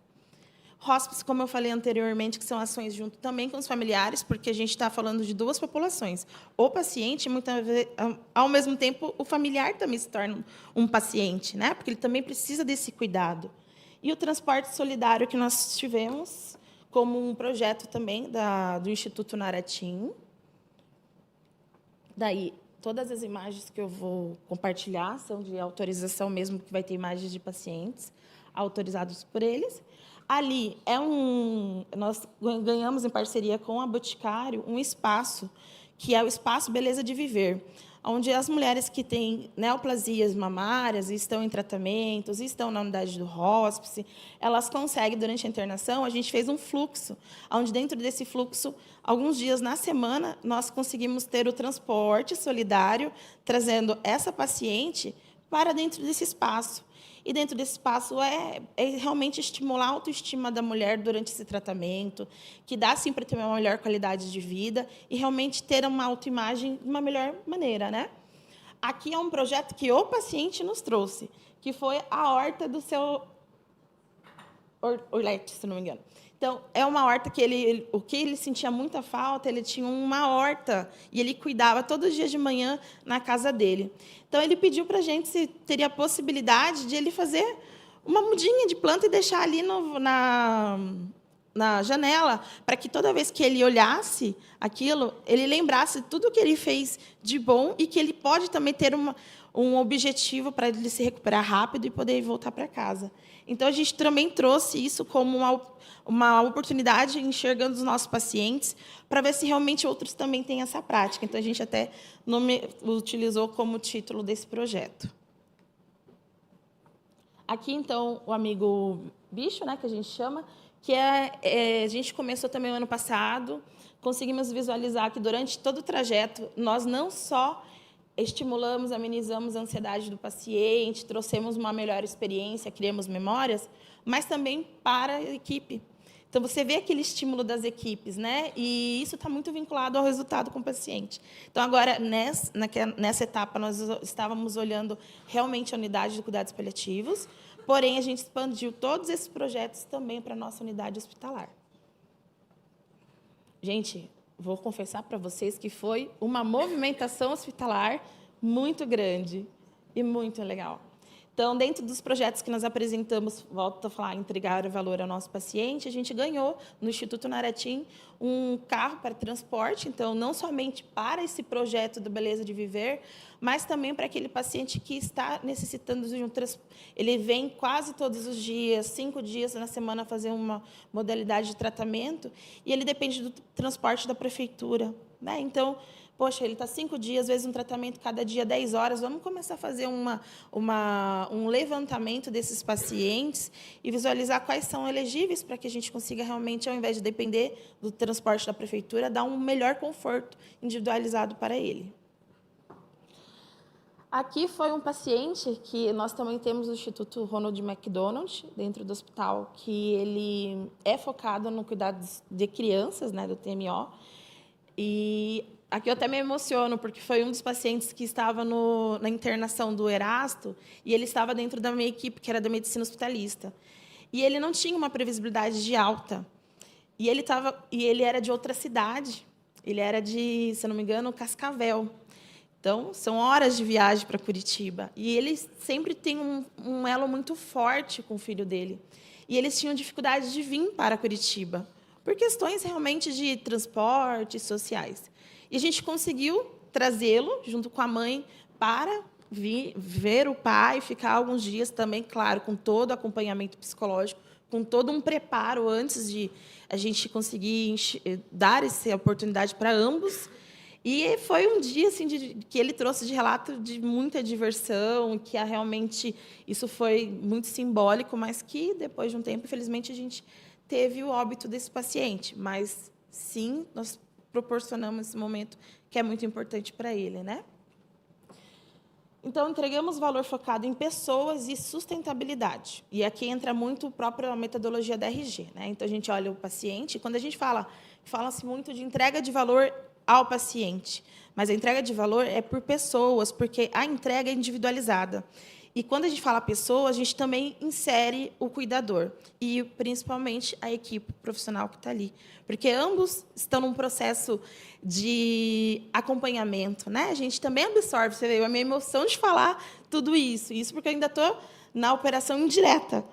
Hospice, como eu falei anteriormente, que são ações junto também com os familiares, porque a gente está falando de duas populações. O paciente, muitas vezes, ao mesmo tempo, o familiar também se torna um paciente, né? Porque ele também precisa desse cuidado. E o transporte solidário que nós tivemos, como um projeto também do Instituto Naratim. Daí, todas as imagens que eu vou compartilhar são de autorização mesmo, que vai ter imagens de pacientes autorizados por eles. Ali nós ganhamos em parceria com a Boticário um espaço, que é o Espaço Beleza de Viver, onde as mulheres que têm neoplasias mamárias e estão em tratamentos, e estão na unidade do hospice, elas conseguem, durante a internação, a gente fez um fluxo, onde, dentro desse fluxo, alguns dias na semana, nós conseguimos ter o transporte solidário, trazendo essa paciente para dentro desse espaço. E, dentro desse espaço, é realmente estimular a autoestima da mulher durante esse tratamento, que dá, sim, para ter uma melhor qualidade de vida e realmente ter uma autoimagem de uma melhor maneira, né? Aqui é um projeto que o paciente nos trouxe, que foi a horta do seu Orlete, se não me engano. Então, é uma horta que o que ele sentia muita falta, ele tinha uma horta e ele cuidava todos os dias de manhã na casa dele. Então, ele pediu para a gente se teria a possibilidade de ele fazer uma mudinha de planta e deixar ali na janela, para que toda vez que ele olhasse aquilo, ele lembrasse tudo o que ele fez de bom e que ele pode também ter um objetivo para ele se recuperar rápido e poder voltar para casa. Então, a gente também trouxe isso como uma oportunidade, enxergando os nossos pacientes, para ver se realmente outros também têm essa prática. Então, a gente até utilizou como título desse projeto. Aqui, então, o Amigo Bicho, né, que a gente chama, que a gente começou também o ano passado, conseguimos visualizar que, durante todo o trajeto, nós não só estimulamos, amenizamos a ansiedade do paciente, trouxemos uma melhor experiência, criamos memórias, mas também para a equipe. Então, você vê aquele estímulo das equipes, né? E isso está muito vinculado ao resultado com o paciente. Então, agora, nessa etapa, nós estávamos olhando realmente a unidade de cuidados paliativos, porém, a gente expandiu todos esses projetos também para a nossa unidade hospitalar. Gente, vou confessar para vocês que foi uma movimentação hospitalar muito grande e muito legal. Então, dentro dos projetos que nós apresentamos, volto a falar, entregar valor ao nosso paciente, a gente ganhou, no Instituto Naratim, um carro para transporte, então, não somente para esse projeto do Beleza de Viver, mas também para aquele paciente que está necessitando de um transporte. Ele vem quase todos os dias, 5 dias na semana, fazer uma modalidade de tratamento, e ele depende do transporte da prefeitura, né? Então, poxa, ele está 5 dias, às vezes um tratamento cada dia 10 horas. Vamos começar a fazer um levantamento desses pacientes e visualizar quais são elegíveis para que a gente consiga realmente, ao invés de depender do transporte da prefeitura, dar um melhor conforto individualizado para ele. Aqui foi um paciente que nós também temos o Instituto Ronald McDonald, dentro do hospital, que ele é focado no cuidado de crianças, né, do TMO. E aqui eu até me emociono, porque foi um dos pacientes que estava na internação do Erasto, e ele estava dentro da minha equipe, que era da medicina hospitalista. e ele não tinha uma previsibilidade de alta. E ele era de outra cidade. Ele era de, se não me engano, Cascavel. Então, são horas de viagem para Curitiba. E ele sempre tem um elo muito forte com o filho dele. E eles tinham dificuldade de vir para Curitiba, por questões realmente de transporte sociais. E a gente conseguiu trazê-lo, junto com a mãe, para vir ver o pai, ficar alguns dias também, claro, com todo o acompanhamento psicológico, com todo um preparo antes de a gente conseguir dar essa oportunidade para ambos. E foi um dia assim, que ele trouxe de relato de muita diversão, que realmente isso foi muito simbólico, mas que, depois de um tempo, infelizmente, a gente teve o óbito desse paciente. Mas, sim, nós proporcionamos esse momento que é muito importante para ele, né? Então, entregamos valor focado em pessoas e sustentabilidade. E aqui entra muito a própria metodologia da RG, né? Então, a gente olha o paciente, e quando a gente fala-se muito de entrega de valor ao paciente, mas a entrega de valor é por pessoas, porque a entrega é individualizada. E quando a gente fala pessoa, a gente também insere o cuidador e, principalmente, a equipe profissional que está ali. Porque ambos estão num processo de acompanhamento, né? A gente também absorve, você vê a minha emoção de falar tudo isso. Isso porque eu ainda estou na operação indireta.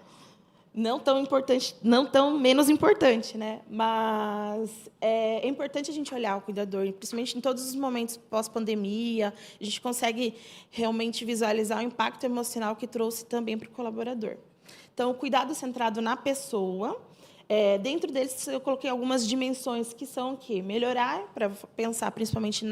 Não tão importante, não tão menos importante, né? Mas é importante a gente olhar o cuidador, principalmente em todos os momentos pós-pandemia. A gente consegue realmente visualizar o impacto emocional que trouxe também para o colaborador. Então, o cuidado centrado na pessoa. Dentro deles, eu coloquei algumas dimensões que são o quê? Melhorar, para pensar principalmente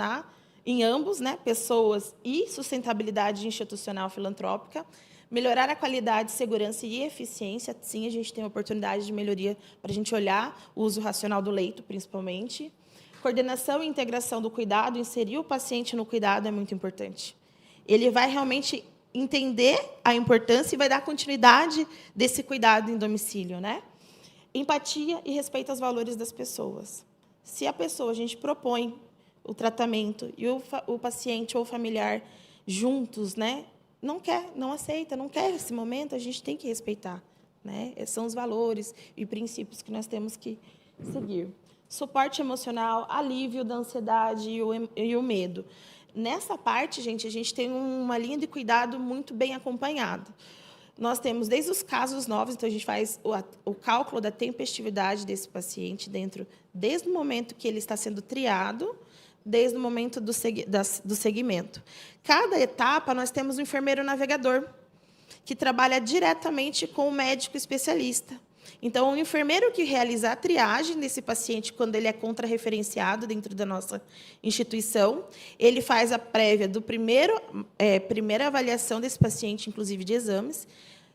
em ambos, né? Pessoas e sustentabilidade institucional filantrópica. Melhorar a qualidade, segurança e eficiência. Sim, a gente tem oportunidade de melhoria para a gente olhar o uso racional do leito, principalmente. Coordenação e integração do cuidado, inserir o paciente no cuidado é muito importante. Ele vai realmente entender a importância e vai dar continuidade desse cuidado em domicílio, né? Empatia e respeito aos valores das pessoas. Se a pessoa, a gente propõe o tratamento e o paciente ou o familiar juntos, né? Não quer, não aceita, não quer esse momento, a gente tem que respeitar, né? São os valores e princípios que nós temos que seguir. Suporte emocional, alívio da ansiedade e o medo. Nessa parte, gente, a gente tem uma linha de cuidado muito bem acompanhada. Nós temos desde os casos novos, então a gente faz o cálculo da tempestividade desse paciente desde o momento que ele está sendo triado, desde o momento do segmento. Cada etapa, nós temos um enfermeiro navegador, que trabalha diretamente com o médico especialista. Então, o enfermeiro que realiza a triagem desse paciente, quando ele é contrarreferenciado dentro da nossa instituição, ele faz a prévia do primeira avaliação desse paciente, inclusive de exames,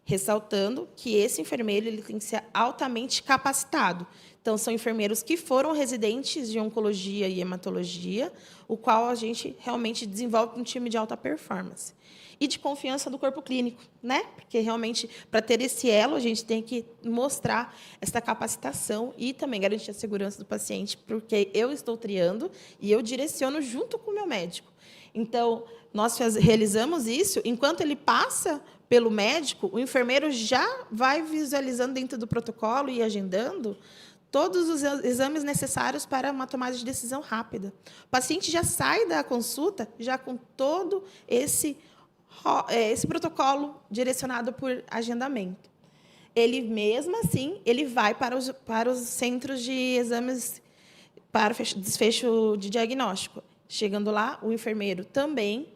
ressaltando que esse enfermeiro ele tem que ser altamente capacitado. Então, são enfermeiros que foram residentes de oncologia e hematologia, o qual a gente realmente desenvolve um time de alta performance. E de confiança do corpo clínico, né? Porque, realmente, para ter esse elo, a gente tem que mostrar essa capacitação e também garantir a segurança do paciente, porque eu estou triando e eu direciono junto com o meu médico. Então, nós realizamos isso, enquanto ele passa pelo médico, o enfermeiro já vai visualizando dentro do protocolo e agendando todos os exames necessários para uma tomada de decisão rápida. O paciente já sai da consulta já com todo esse protocolo direcionado por agendamento. Ele, mesmo assim, ele vai para os centros de exames para desfecho de diagnóstico. Chegando lá, o enfermeiro também,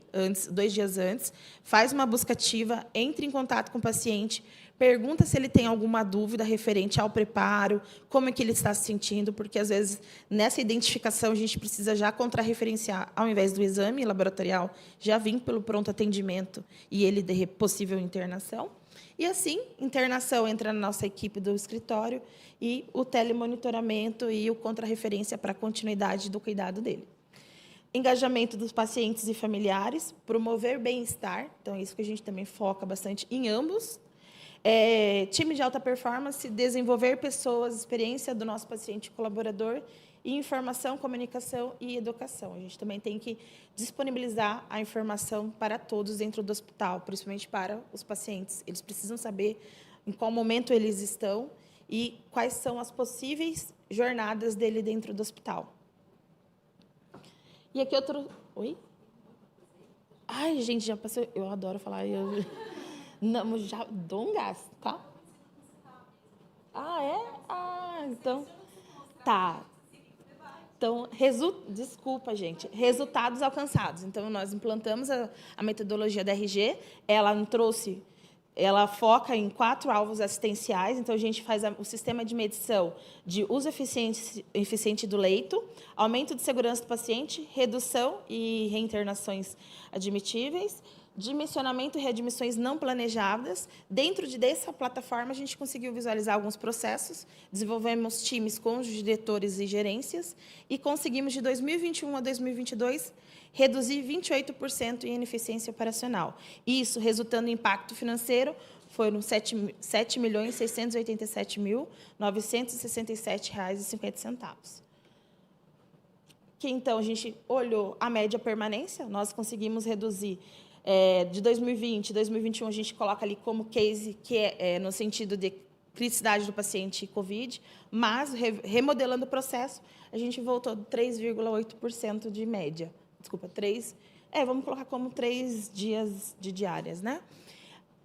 2 dias antes, faz uma busca ativa, entra em contato com o paciente, pergunta se ele tem alguma dúvida referente ao preparo, como é que ele está se sentindo, porque, às vezes, nessa identificação, a gente precisa já contrarreferenciar, ao invés do exame laboratorial, já vir pelo pronto atendimento e ele de possível internação. E, assim, internação entra na nossa equipe do escritório e o telemonitoramento e o contrarreferência para a continuidade do cuidado dele. Engajamento dos pacientes e familiares, promover bem-estar, então é isso que a gente também foca bastante em ambos. Time de alta performance, desenvolver pessoas, experiência do nosso paciente colaborador, e informação, comunicação e educação. A gente também tem que disponibilizar a informação para todos dentro do hospital, principalmente para os pacientes. Eles precisam saber em qual momento eles estão e quais são as possíveis jornadas dele dentro do hospital. E aqui outro... Oi? Ai, gente, já passou... Eu adoro falar... Não, já dou um gás, tá? Ah, é? Ah, então... Tá. Então, desculpa, gente. Resultados alcançados. Então, nós implantamos a metodologia da RG. Ela foca em 4 alvos assistenciais. Então, a gente faz o sistema de medição de uso eficiente do leito, aumento de segurança do paciente, redução e reinternações admitíveis, dimensionamento e readmissões não planejadas. Dentro dessa plataforma, a gente conseguiu visualizar alguns processos, desenvolvemos times com os diretores e gerências e conseguimos, de 2021 a 2022, reduzir 28% em ineficiência operacional. Isso, resultando em impacto financeiro, foram R$ 7.687.967,50. Que, então, a gente olhou a média permanência, nós conseguimos reduzir de 2020 a 2021, a gente coloca ali como case, que é no sentido de criticidade do paciente COVID, mas, remodelando o processo, a gente voltou de 3,8% de média. Desculpa, vamos colocar como 3 dias de diárias, né?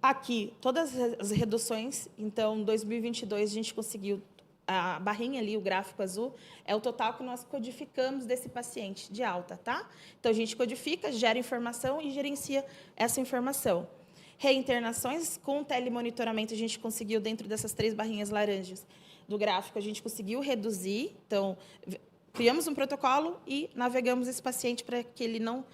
Aqui, todas as reduções, então, em 2022, a gente conseguiu, a barrinha ali, o gráfico azul, é o total que nós codificamos desse paciente de alta, tá? Então, a gente codifica, gera informação e gerencia essa informação. Reinternações, com telemonitoramento, a gente conseguiu, dentro dessas 3 barrinhas laranjas do gráfico, a gente conseguiu reduzir. Então, criamos um protocolo e navegamos esse paciente para que ele não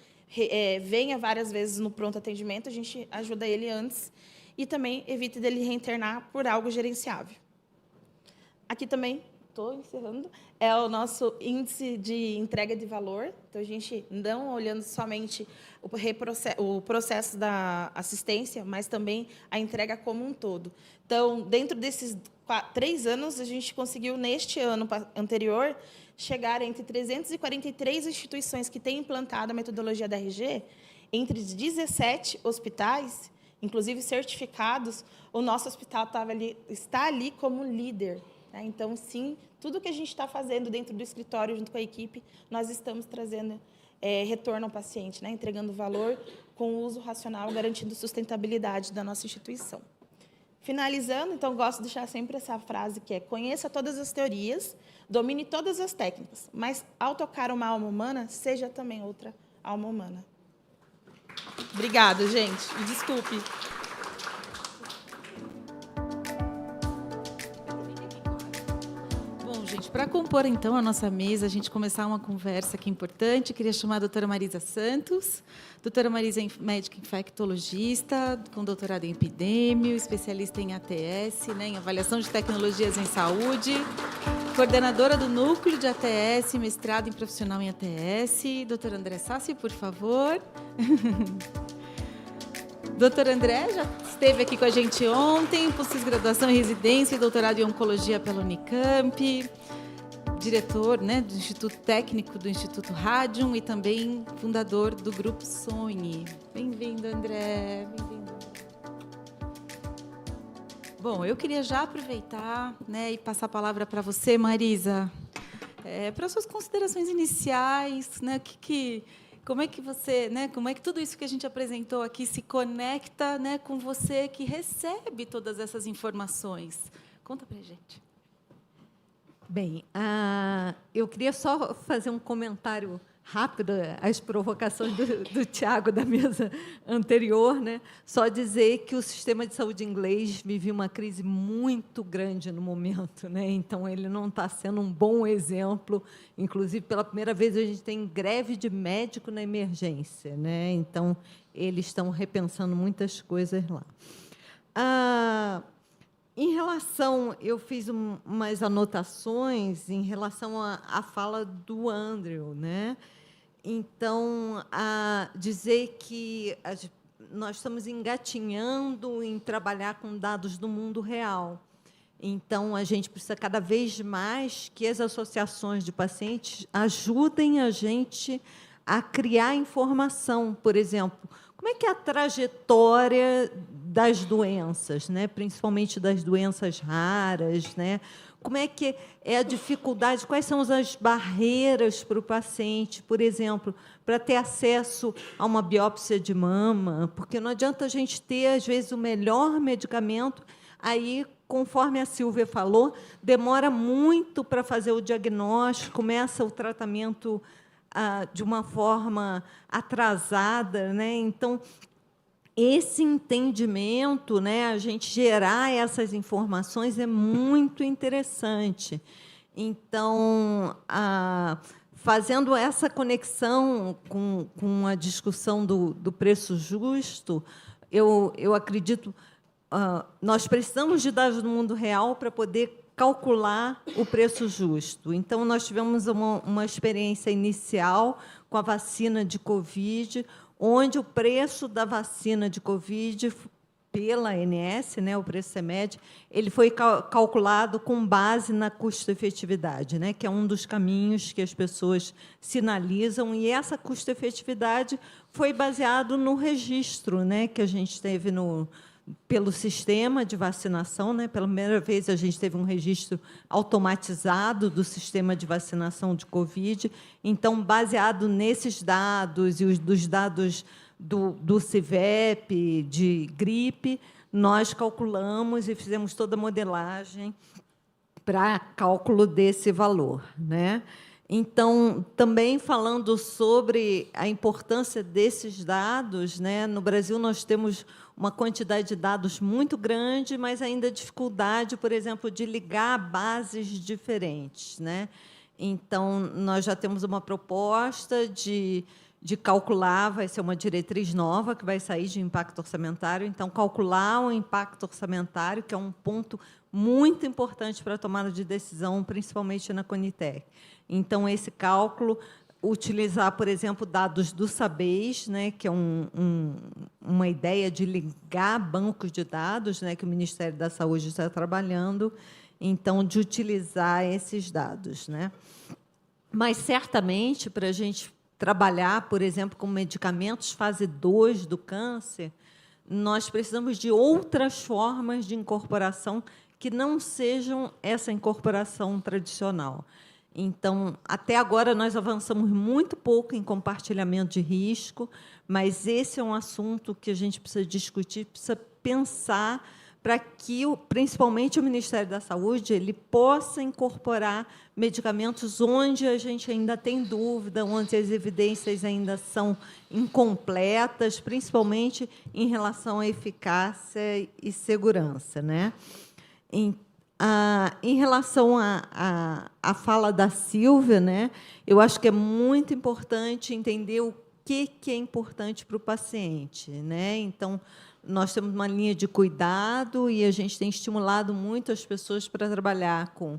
venha várias vezes no pronto atendimento, a gente ajuda ele antes e também evita dele reinternar por algo gerenciável. Aqui também, estou encerrando, é o nosso índice de entrega de valor. Então, a gente não olhando somente o processo da assistência, mas também a entrega como um todo. Então, dentro desses 3 anos, a gente conseguiu, neste ano anterior, chegar entre 343 instituições que têm implantado a metodologia da RG, entre 17 hospitais, inclusive certificados, o nosso hospital está ali como líder. Então, sim, tudo que a gente está fazendo dentro do escritório, junto com a equipe, nós estamos trazendo retorno ao paciente, entregando valor com o uso racional, garantindo sustentabilidade da nossa instituição. Finalizando, então, gosto de deixar sempre essa frase que é: conheça todas as teorias, domine todas as técnicas, mas, ao tocar uma alma humana, seja também outra alma humana. Obrigada, gente. E desculpe. Para compor, então, a nossa mesa, a gente começar uma conversa aqui importante, queria chamar a doutora Marisa Santos. Doutora Marisa é médica infectologista, com doutorado em epidêmio, especialista em ATS, em avaliação de tecnologias em saúde, coordenadora do núcleo de ATS, mestrado em profissional em ATS. Doutor André Sassi, por favor. Doutor André já esteve aqui com a gente ontem, pós-graduação em residência e doutorado em oncologia pela Unicamp, diretor do Instituto Técnico do Instituto Radium e também fundador do Grupo Sonhe. Bem-vindo, André. Bem-vindo. Bom, eu queria já aproveitar e passar a palavra para você, Marisa, para suas considerações iniciais, como é que você, como é que tudo isso que a gente apresentou aqui se conecta, com você que recebe todas essas informações? Conta para a gente. Bem, eu queria só fazer um comentário rápido às provocações do Tiago da mesa anterior, Só dizer que o sistema de saúde inglês vive uma crise muito grande no momento, Então ele não está sendo um bom exemplo. Inclusive, pela primeira vez a gente tem greve de médico na emergência, Então eles estão repensando muitas coisas lá. Em relação, eu fiz umas anotações em relação à fala do Andrew, Então, dizer que nós estamos engatinhando em trabalhar com dados do mundo real. Então, a gente precisa cada vez mais que as associações de pacientes ajudem a gente a criar informação. Por exemplo, como é que é a trajetória das doenças, né? Principalmente das doenças raras, né? Como é que é a dificuldade, quais são as barreiras para o paciente, por exemplo, para ter acesso a uma biópsia de mama, porque não adianta a gente ter, às vezes, o melhor medicamento, aí, conforme a Silvia falou, demora muito para fazer o diagnóstico, começa o tratamento de uma forma atrasada, né? Então, esse entendimento, né, a gente gerar essas informações é muito interessante. Então, fazendo essa conexão com a discussão do preço justo, eu acredito, nós precisamos de dados do mundo real para poder calcular o preço justo. Então, nós tivemos uma experiência inicial com a vacina de Covid, onde o preço da vacina de Covid, pela ANS, né, o preço CEMED, ele foi calculado com base na custo-efetividade, né, que é um dos caminhos que as pessoas sinalizam, e essa custo-efetividade foi baseado no registro, né, que a gente teve pelo sistema de vacinação, né? Pela primeira vez, a gente teve um registro automatizado do sistema de vacinação de Covid. Então, baseado nesses dados e dos dados do CIVEP, de gripe, nós calculamos e fizemos toda a modelagem para cálculo desse valor, né? Então, também falando sobre a importância desses dados, né? No Brasil, nós temos uma quantidade de dados muito grande, mas ainda dificuldade, por exemplo, de ligar bases diferentes, né? Então, nós já temos uma proposta de calcular, vai ser uma diretriz nova que vai sair de impacto orçamentário. Então, calcular o impacto orçamentário, que é um ponto muito importante para a tomada de decisão, principalmente na Conitec. Então, esse cálculo, utilizar, por exemplo, dados do SABES, né, que é uma ideia de ligar bancos de dados, né, que o Ministério da Saúde está trabalhando, então, de utilizar esses dados, né? Mas, certamente, para a gente trabalhar, por exemplo, com medicamentos fase 2 do câncer, nós precisamos de outras formas de incorporação que não sejam essa incorporação tradicional. Então, até agora, nós avançamos muito pouco em compartilhamento de risco, mas esse é um assunto que a gente precisa discutir, precisa pensar para que, principalmente, o Ministério da Saúde ele possa incorporar medicamentos onde a gente ainda tem dúvida, onde as evidências ainda são incompletas, principalmente em relação à eficácia e segurança, né? Em relação à fala da Silvia, né, eu acho que é muito importante entender o que é importante para o paciente, né? Então, nós temos uma linha de cuidado e a gente tem estimulado muito as pessoas para trabalhar com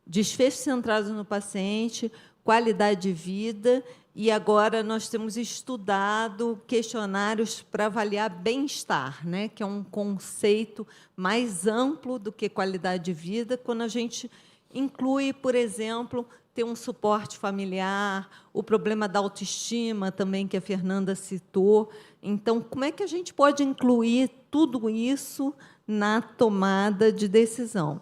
desfechos centrados no paciente, qualidade de vida, e agora nós temos estudado questionários para avaliar bem-estar, né, que é um conceito mais amplo do que qualidade de vida, quando a gente inclui, por exemplo, ter um suporte familiar, o problema da autoestima também, que a Fernanda citou. Então, como é que a gente pode incluir tudo isso na tomada de decisão?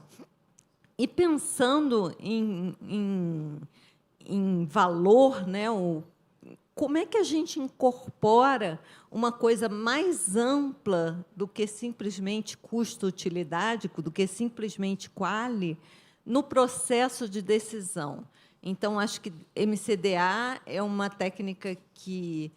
E pensando em valor, né, como é que a gente incorpora uma coisa mais ampla do que simplesmente custo-utilidade, do que simplesmente quali, no processo de decisão? Então, acho que MCDA é uma técnica que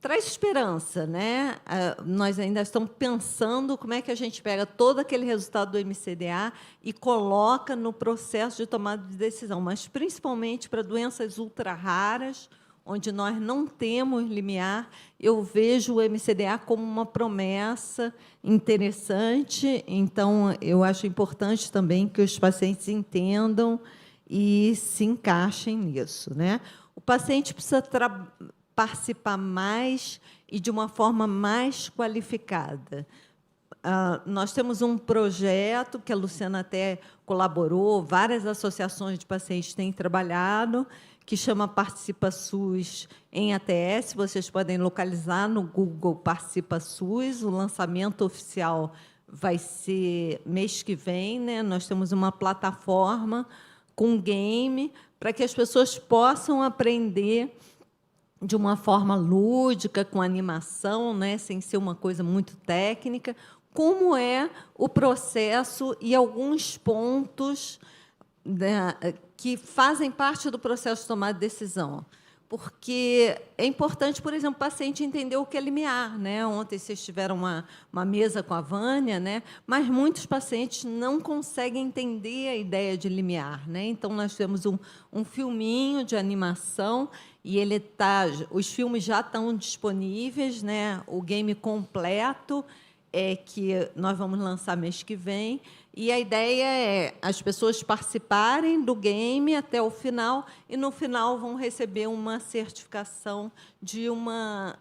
traz esperança, né? Nós ainda estamos pensando como é que a gente pega todo aquele resultado do MCDA e coloca no processo de tomada de decisão, mas principalmente para doenças ultra raras, onde nós não temos limiar. Eu vejo o MCDA como uma promessa interessante, então eu acho importante também que os pacientes entendam e se encaixem nisso, né? O paciente precisa participar mais e de uma forma mais qualificada. Nós temos um projeto que a Luciana até colaborou, várias associações de pacientes têm trabalhado, que chama Participa SUS em ATS. Vocês podem localizar no Google Participa SUS. O lançamento oficial vai ser mês que vem, né? Nós temos uma plataforma com game para que as pessoas possam aprender de uma forma lúdica, com animação, né? Sem ser uma coisa muito técnica, como é o processo e alguns pontos, né, que fazem parte do processo de tomar de decisão. Porque é importante, por exemplo, o paciente entender o que é limiar, né? Ontem vocês tiveram uma mesa com a Vânia, né? Mas muitos pacientes não conseguem entender a ideia de limiar, né? Então, nós temos um filminho de animação e os filmes já estão disponíveis, né? O game completo que nós vamos lançar mês que vem. E a ideia é as pessoas participarem do game até o final e, no final, vão receber uma certificação de uma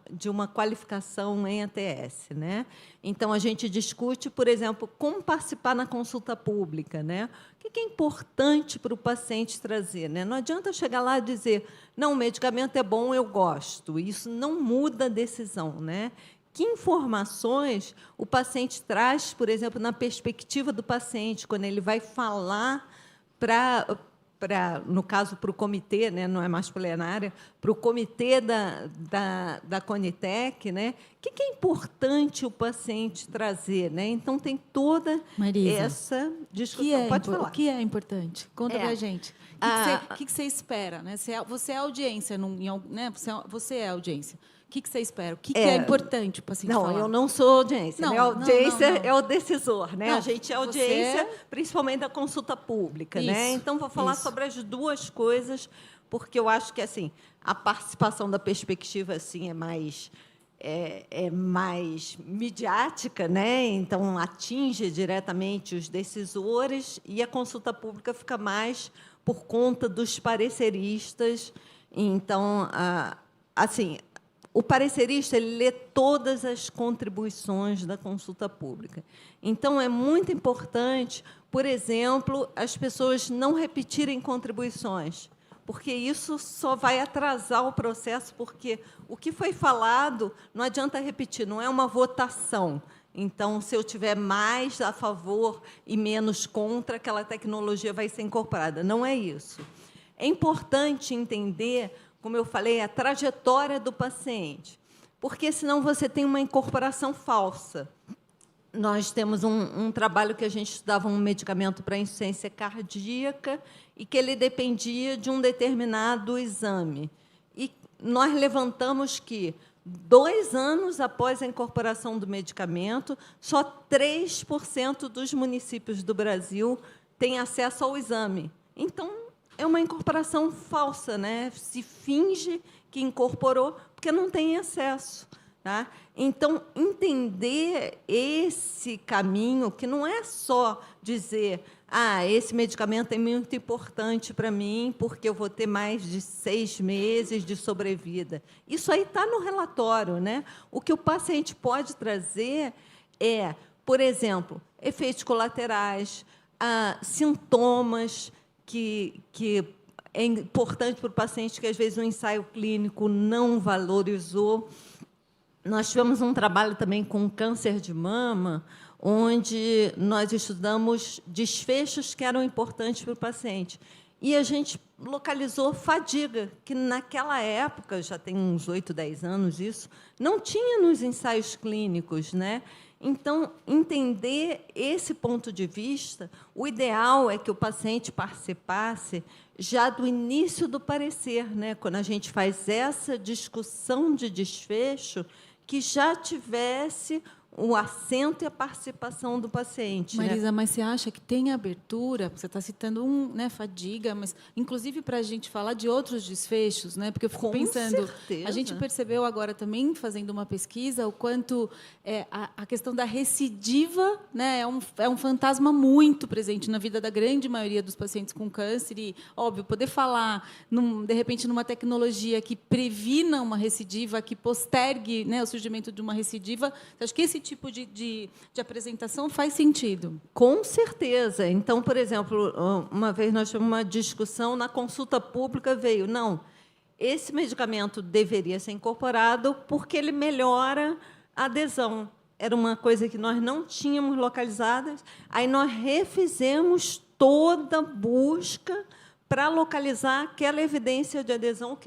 qualificação em ATS, né? Então, a gente discute, por exemplo, como participar na consulta pública, né? O que é importante para o paciente trazer, né? Não adianta chegar lá e dizer, não, o medicamento é bom, eu gosto. Isso não muda a decisão, né? Que informações o paciente traz, por exemplo, na perspectiva do paciente, quando ele vai falar no caso, para o comitê, né, não é mais plenária, para o comitê da Conitec, né? O que é importante o paciente trazer, né? Então, tem toda Marisa, essa discussão. Pode falar. O que é importante? Conta para a gente. O que você espera? Né? Você é audiência, né? Você é audiência. O que você espera? O que é importante o paciente falar? Não, eu não sou audiência. Não, né? A audiência não. é o decisor. Né? Não, a gente é audiência, principalmente da consulta pública. Né? Então, vou falar sobre as duas coisas, porque eu acho que assim, a participação da perspectiva assim, é mais midiática, né? Então, atinge diretamente os decisores, e a consulta pública fica mais por conta dos pareceristas. Então, assim, o parecerista ele lê todas as contribuições da consulta pública. Então, é muito importante, por exemplo, as pessoas não repetirem contribuições, porque isso só vai atrasar o processo, porque o que foi falado não adianta repetir, não é uma votação. Então, se eu tiver mais a favor e menos contra, aquela tecnologia vai ser incorporada. Não é isso. É importante entender, como eu falei, a trajetória do paciente, porque, senão, você tem uma incorporação falsa. Nós temos um trabalho que a gente estudava um medicamento para insuficiência cardíaca e que ele dependia de um determinado exame. E nós levantamos que, 2 anos após a incorporação do medicamento, só 3% dos municípios do Brasil têm acesso ao exame. Então, é uma incorporação falsa, né? Se finge que incorporou porque não tem acesso. Tá? Então, entender esse caminho, que não é só dizer esse medicamento é muito importante para mim porque eu vou ter mais de 6 meses de sobrevida. Isso aí está no relatório. Né? O que o paciente pode trazer é, por exemplo, efeitos colaterais, sintomas que é importante para o paciente que, às vezes, o ensaio clínico não valorizou. Nós tivemos um trabalho também com câncer de mama, onde nós estudamos desfechos que eram importantes para o paciente. E a gente localizou fadiga, que, naquela época, já tem uns 8, 10 anos isso, não tinha nos ensaios clínicos. Né? Então, entender esse ponto de vista, o ideal é que o paciente participasse já do início do parecer, né? Quando a gente faz essa discussão de desfecho, que já tivesse o assento e a participação do paciente. Marisa, né? mas você acha que tem abertura? Você está citando fadiga, mas, inclusive, para a gente falar de outros desfechos, né? Porque eu fico pensando, certeza. A gente percebeu agora também, fazendo uma pesquisa, o quanto a questão da recidiva, né, é um fantasma muito presente na vida da grande maioria dos pacientes com câncer. E, óbvio, poder falar, de repente, numa tecnologia que previna uma recidiva, que postergue, né, o surgimento de uma recidiva, você acha que esse tipo de apresentação faz sentido. Com certeza. Então, por exemplo, uma vez nós tivemos uma discussão na consulta pública, veio, não, esse medicamento deveria ser incorporado porque ele melhora a adesão. Era uma coisa que nós não tínhamos localizada. Aí nós refizemos toda a busca para localizar aquela evidência de adesão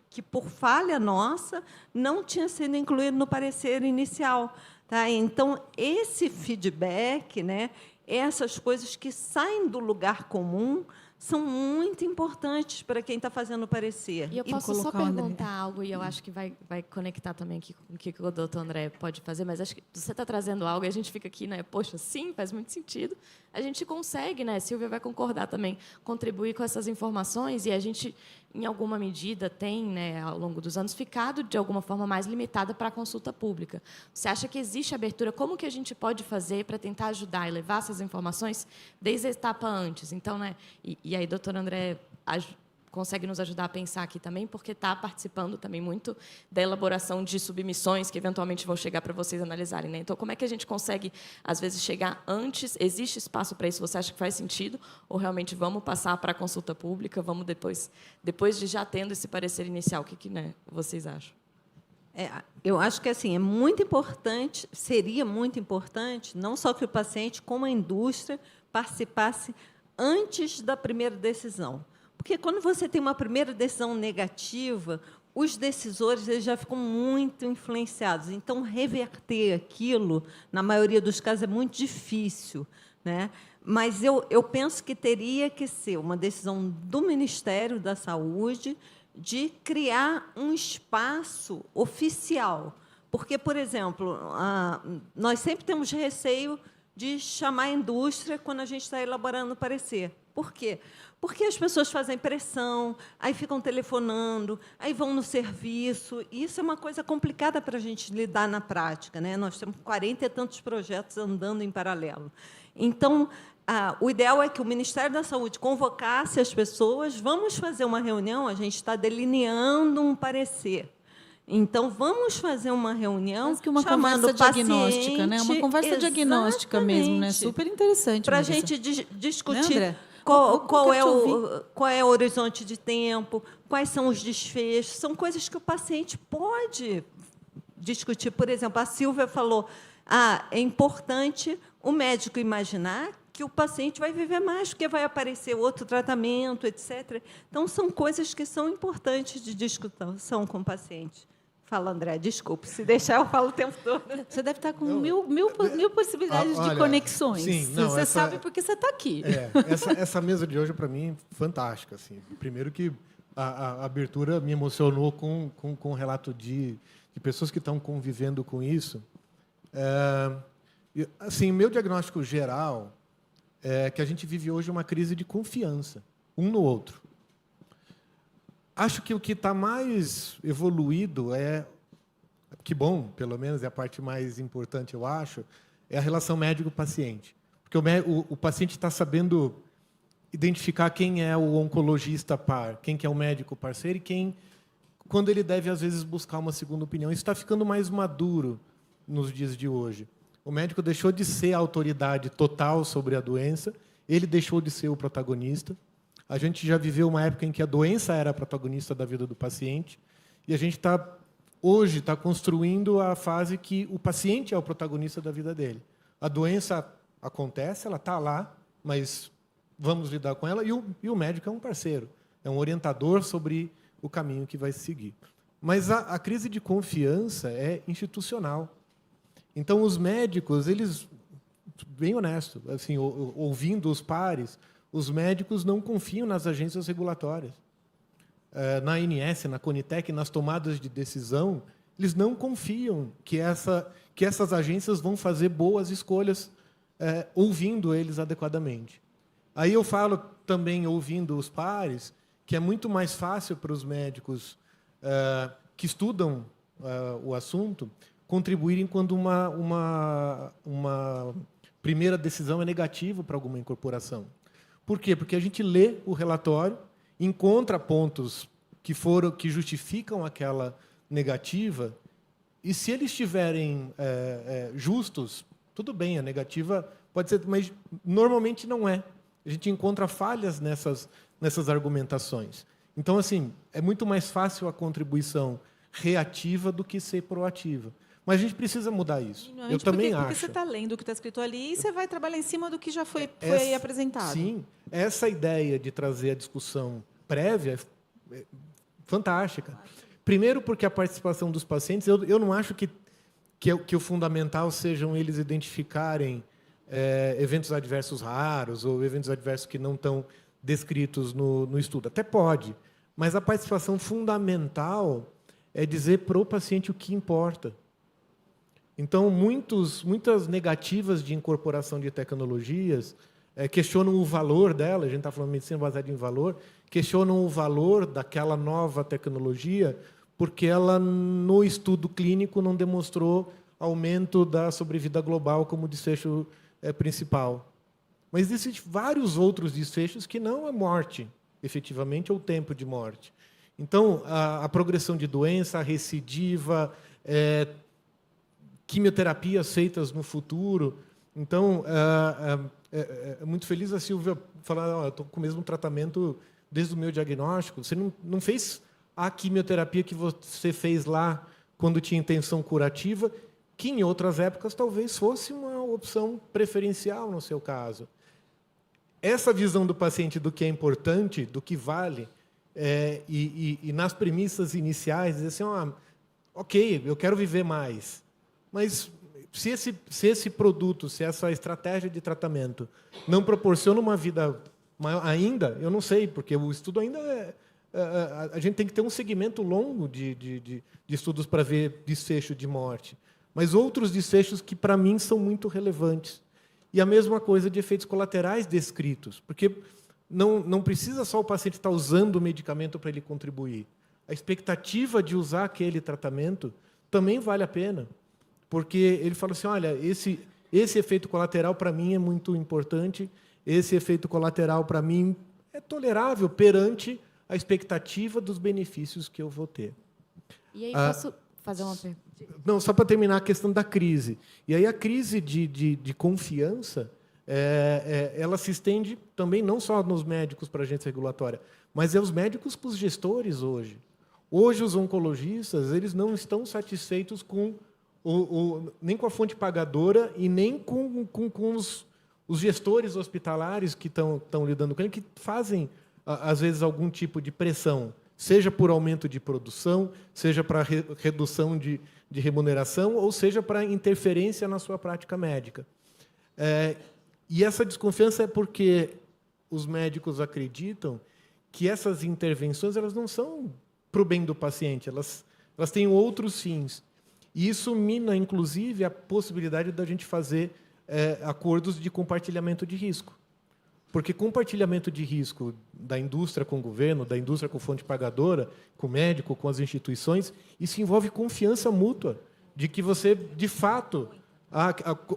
que, por falha nossa, não tinha sido incluído no parecer inicial. Tá? Então, esse feedback, né, essas coisas que saem do lugar comum, são muito importantes para quem está fazendo o parecer. E eu posso só colocar o André. perguntar algo, e eu acho que vai conectar também aqui com o que o doutor André pode fazer, mas acho que você está trazendo algo e a gente fica aqui, né? Poxa, sim, faz muito sentido. A gente consegue, né? Silvia vai concordar também, contribuir com essas informações, e a gente, em alguma medida, tem, né, ao longo dos anos, ficado, de alguma forma, mais limitada para a consulta pública. Você acha que existe abertura? Como que a gente pode fazer para tentar ajudar e levar essas informações desde a etapa antes? Então, né, e aí, doutor André consegue nos ajudar a pensar aqui também, porque está participando também muito da elaboração de submissões que, eventualmente, vão chegar para vocês analisarem. Né? Então, como é que a gente consegue, às vezes, chegar antes? Existe espaço para isso? Você acha que faz sentido? Ou, realmente, vamos passar para a consulta pública? Vamos depois de já tendo esse parecer inicial? O que né, vocês acham? Eu acho que assim é muito importante, seria muito importante, não só que o paciente, como a indústria, participasse antes da primeira decisão. Porque, quando você tem uma primeira decisão negativa, os decisores eles já ficam muito influenciados. Então, reverter aquilo, na maioria dos casos, é muito difícil. Né? Mas eu penso que teria que ser uma decisão do Ministério da Saúde de criar um espaço oficial. Porque, por exemplo, nós sempre temos receio de chamar a indústria quando a gente está elaborando o parecer. Por quê? Porque as pessoas fazem pressão, aí ficam telefonando, aí vão no serviço. E isso é uma coisa complicada para a gente lidar na prática. Né? Nós temos 40 e tantos projetos andando em paralelo. Então, o ideal é que o Ministério da Saúde convocasse as pessoas, vamos fazer uma reunião, a gente está delineando um parecer. Então, vamos fazer uma reunião Quase que uma chamando conversa o paciente, diagnóstica, né? Uma conversa diagnóstica mesmo, né? Super interessante. Para a Marisa. gente discutir, Né, André? qual é te ouvir. qual é o horizonte de tempo, quais são os desfechos. São coisas que o paciente pode discutir. Por exemplo, a Silvia falou, é importante o médico imaginar que o paciente vai viver mais, porque vai aparecer outro tratamento, etc. Então, são coisas que são importantes de discussão com o paciente. Fala, André, desculpe, se deixar eu falo o tempo todo. Você deve estar com mil possibilidades de Olha, conexões. sim, não, você essa- sabe porque você está aqui. Essa mesa de hoje, para mim, fantástica. Assim. Primeiro que a abertura me emocionou com o relato de pessoas que estão convivendo com isso. Assim, meu diagnóstico geral é que a gente vive hoje uma crise de confiança um no outro. Acho que o que está mais evoluído que bom, pelo menos é a parte mais importante, eu acho, é a relação médico-paciente. Porque o paciente está sabendo identificar quem é o oncologista par, quem que é o médico parceiro e quando ele deve, às vezes, buscar uma segunda opinião. Isso está ficando mais maduro nos dias de hoje. O médico deixou de ser a autoridade total sobre a doença, ele deixou de ser o protagonista. A gente já viveu uma época em que a doença era a protagonista da vida do paciente, e a gente hoje está construindo a fase que o paciente é o protagonista da vida dele. A doença acontece, ela está lá, mas vamos lidar com ela, e o médico é um parceiro, é um orientador sobre o caminho que vai seguir. Mas a crise de confiança é institucional. Então, os médicos, eles, bem honesto, assim, ouvindo os pares, os médicos não confiam nas agências regulatórias. Na ANS, na Conitec, nas tomadas de decisão, eles não confiam que essas agências vão fazer boas escolhas ouvindo eles adequadamente. Aí eu falo também, ouvindo os pares, que é muito mais fácil para os médicos que estudam o assunto contribuírem quando uma primeira decisão é negativa para alguma incorporação. Por quê? Porque a gente lê o relatório, encontra pontos que justificam aquela negativa E se eles estiverem justos, tudo bem, a negativa pode ser, mas normalmente não é. A gente encontra falhas nessas argumentações. Então, assim, é muito mais fácil a contribuição reativa do que ser proativa. Mas a gente precisa mudar isso. Eu também acho. Porque você está lendo o que está escrito ali e você vai trabalhar em cima do que já foi apresentado. Sim, essa ideia de trazer a discussão prévia é fantástica. Primeiro, porque a participação dos pacientes, eu não acho que o fundamental sejam eles identificarem eventos adversos raros ou eventos adversos que não estão descritos no estudo. Até pode, mas a participação fundamental é dizer para o paciente o que importa. Então, muitas negativas de incorporação de tecnologias questionam o valor dela, a gente está falando de medicina baseada em valor, questionam o valor daquela nova tecnologia porque ela, no estudo clínico, não demonstrou aumento da sobrevida global como desfecho principal. Mas existem vários outros desfechos que não a morte, efetivamente, ou o tempo de morte. Então, a progressão de doença, a recidiva, quimioterapias feitas no futuro. Então, muito feliz a Silvia falar, eu estou com o mesmo tratamento desde o meu diagnóstico. Você não fez a quimioterapia que você fez lá quando tinha intenção curativa, que em outras épocas talvez fosse uma opção preferencial no seu caso. Essa visão do paciente do que é importante, do que vale, e nas premissas iniciais, dizer assim, ok, eu quero viver mais, mas se esse produto, se essa estratégia de tratamento não proporciona uma vida maior ainda, eu não sei, porque o estudo ainda a gente tem que ter um segmento longo de estudos para ver desfecho de morte, mas outros desfechos que, para mim, são muito relevantes. E a mesma coisa de efeitos colaterais descritos, porque não precisa só o paciente estar usando o medicamento para ele contribuir. A expectativa de usar aquele tratamento também vale a pena, porque ele fala assim, olha, esse efeito colateral para mim é muito importante, esse efeito colateral para mim é tolerável perante a expectativa dos benefícios que eu vou ter. E aí, posso fazer uma pergunta? Não, só para terminar a questão da crise. E aí a crise de confiança, ela se estende também não só nos médicos para a agência regulatória, mas os médicos para os gestores hoje. Hoje, os oncologistas eles não estão satisfeitos nem com a fonte pagadora e nem com os gestores hospitalares que estão lidando com ele, que fazem, às vezes, algum tipo de pressão, seja por aumento de produção, seja para redução de remuneração, ou seja para interferência na sua prática médica. E essa desconfiança é porque os médicos acreditam que essas intervenções elas não são para o bem do paciente, elas têm outros fins. E isso mina, inclusive, a possibilidade da gente fazer acordos de compartilhamento de risco. Porque compartilhamento de risco da indústria com o governo, da indústria com fonte pagadora, com o médico, com as instituições, isso envolve confiança mútua, de que você, de fato,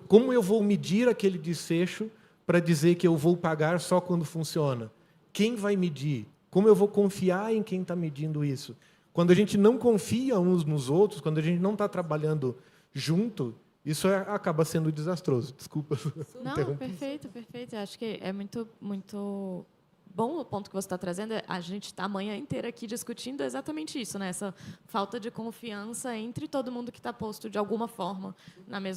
como eu vou medir aquele desfecho para dizer que eu vou pagar só quando funciona? Quem vai medir? Como eu vou confiar em quem está medindo isso? Quando a gente não confia uns nos outros, quando a gente não está trabalhando junto, isso acaba sendo desastroso. Desculpa. Não, perfeito. Eu acho que é muito, muito bom o ponto que você está trazendo. A gente está a manhã inteira aqui discutindo exatamente isso, né? Essa falta de confiança entre todo mundo que está posto de alguma forma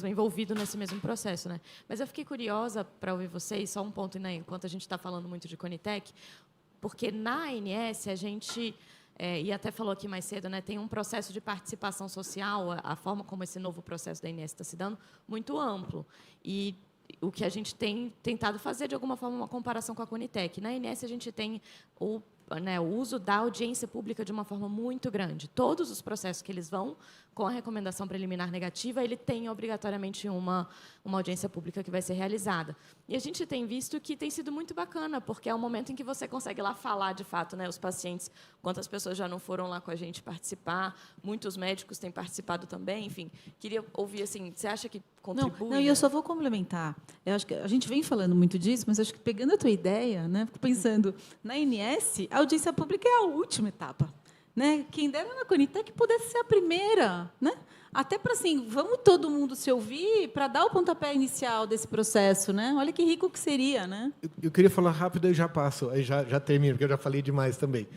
envolvido nesse mesmo processo, né? Mas eu fiquei curiosa para ouvir vocês, só um ponto, né, enquanto a gente está falando muito de Conitec, porque na ANS a gente e até falou aqui mais cedo, né, tem um processo de participação social, a forma como esse novo processo da ANS está se dando, muito amplo. E o que a gente tem tentado fazer, de alguma forma, uma comparação com a Conitec. Na ANS, a gente tem o uso da audiência pública de uma forma muito grande. Todos os processos que eles vão com a recomendação preliminar negativa, ele tem obrigatoriamente uma audiência pública que vai ser realizada. E a gente tem visto que tem sido muito bacana, porque é um momento em que você consegue lá falar, de fato, né, os pacientes, quantas pessoas já não foram lá com a gente participar, muitos médicos têm participado também, enfim. Queria ouvir, assim, você acha que contribui? Não, e eu só vou complementar. Eu acho que a gente vem falando muito disso, mas acho que, pegando a tua ideia, né, fico pensando, na ANS, a audiência pública é a última etapa. né? Quem dera na Conitec pudesse ser a primeira, né? Até para assim, vamos todo mundo se ouvir para dar o pontapé inicial desse processo, né? Olha que rico que seria, né? Eu queria falar rápido e já passo, aí já termino, porque eu já falei demais também.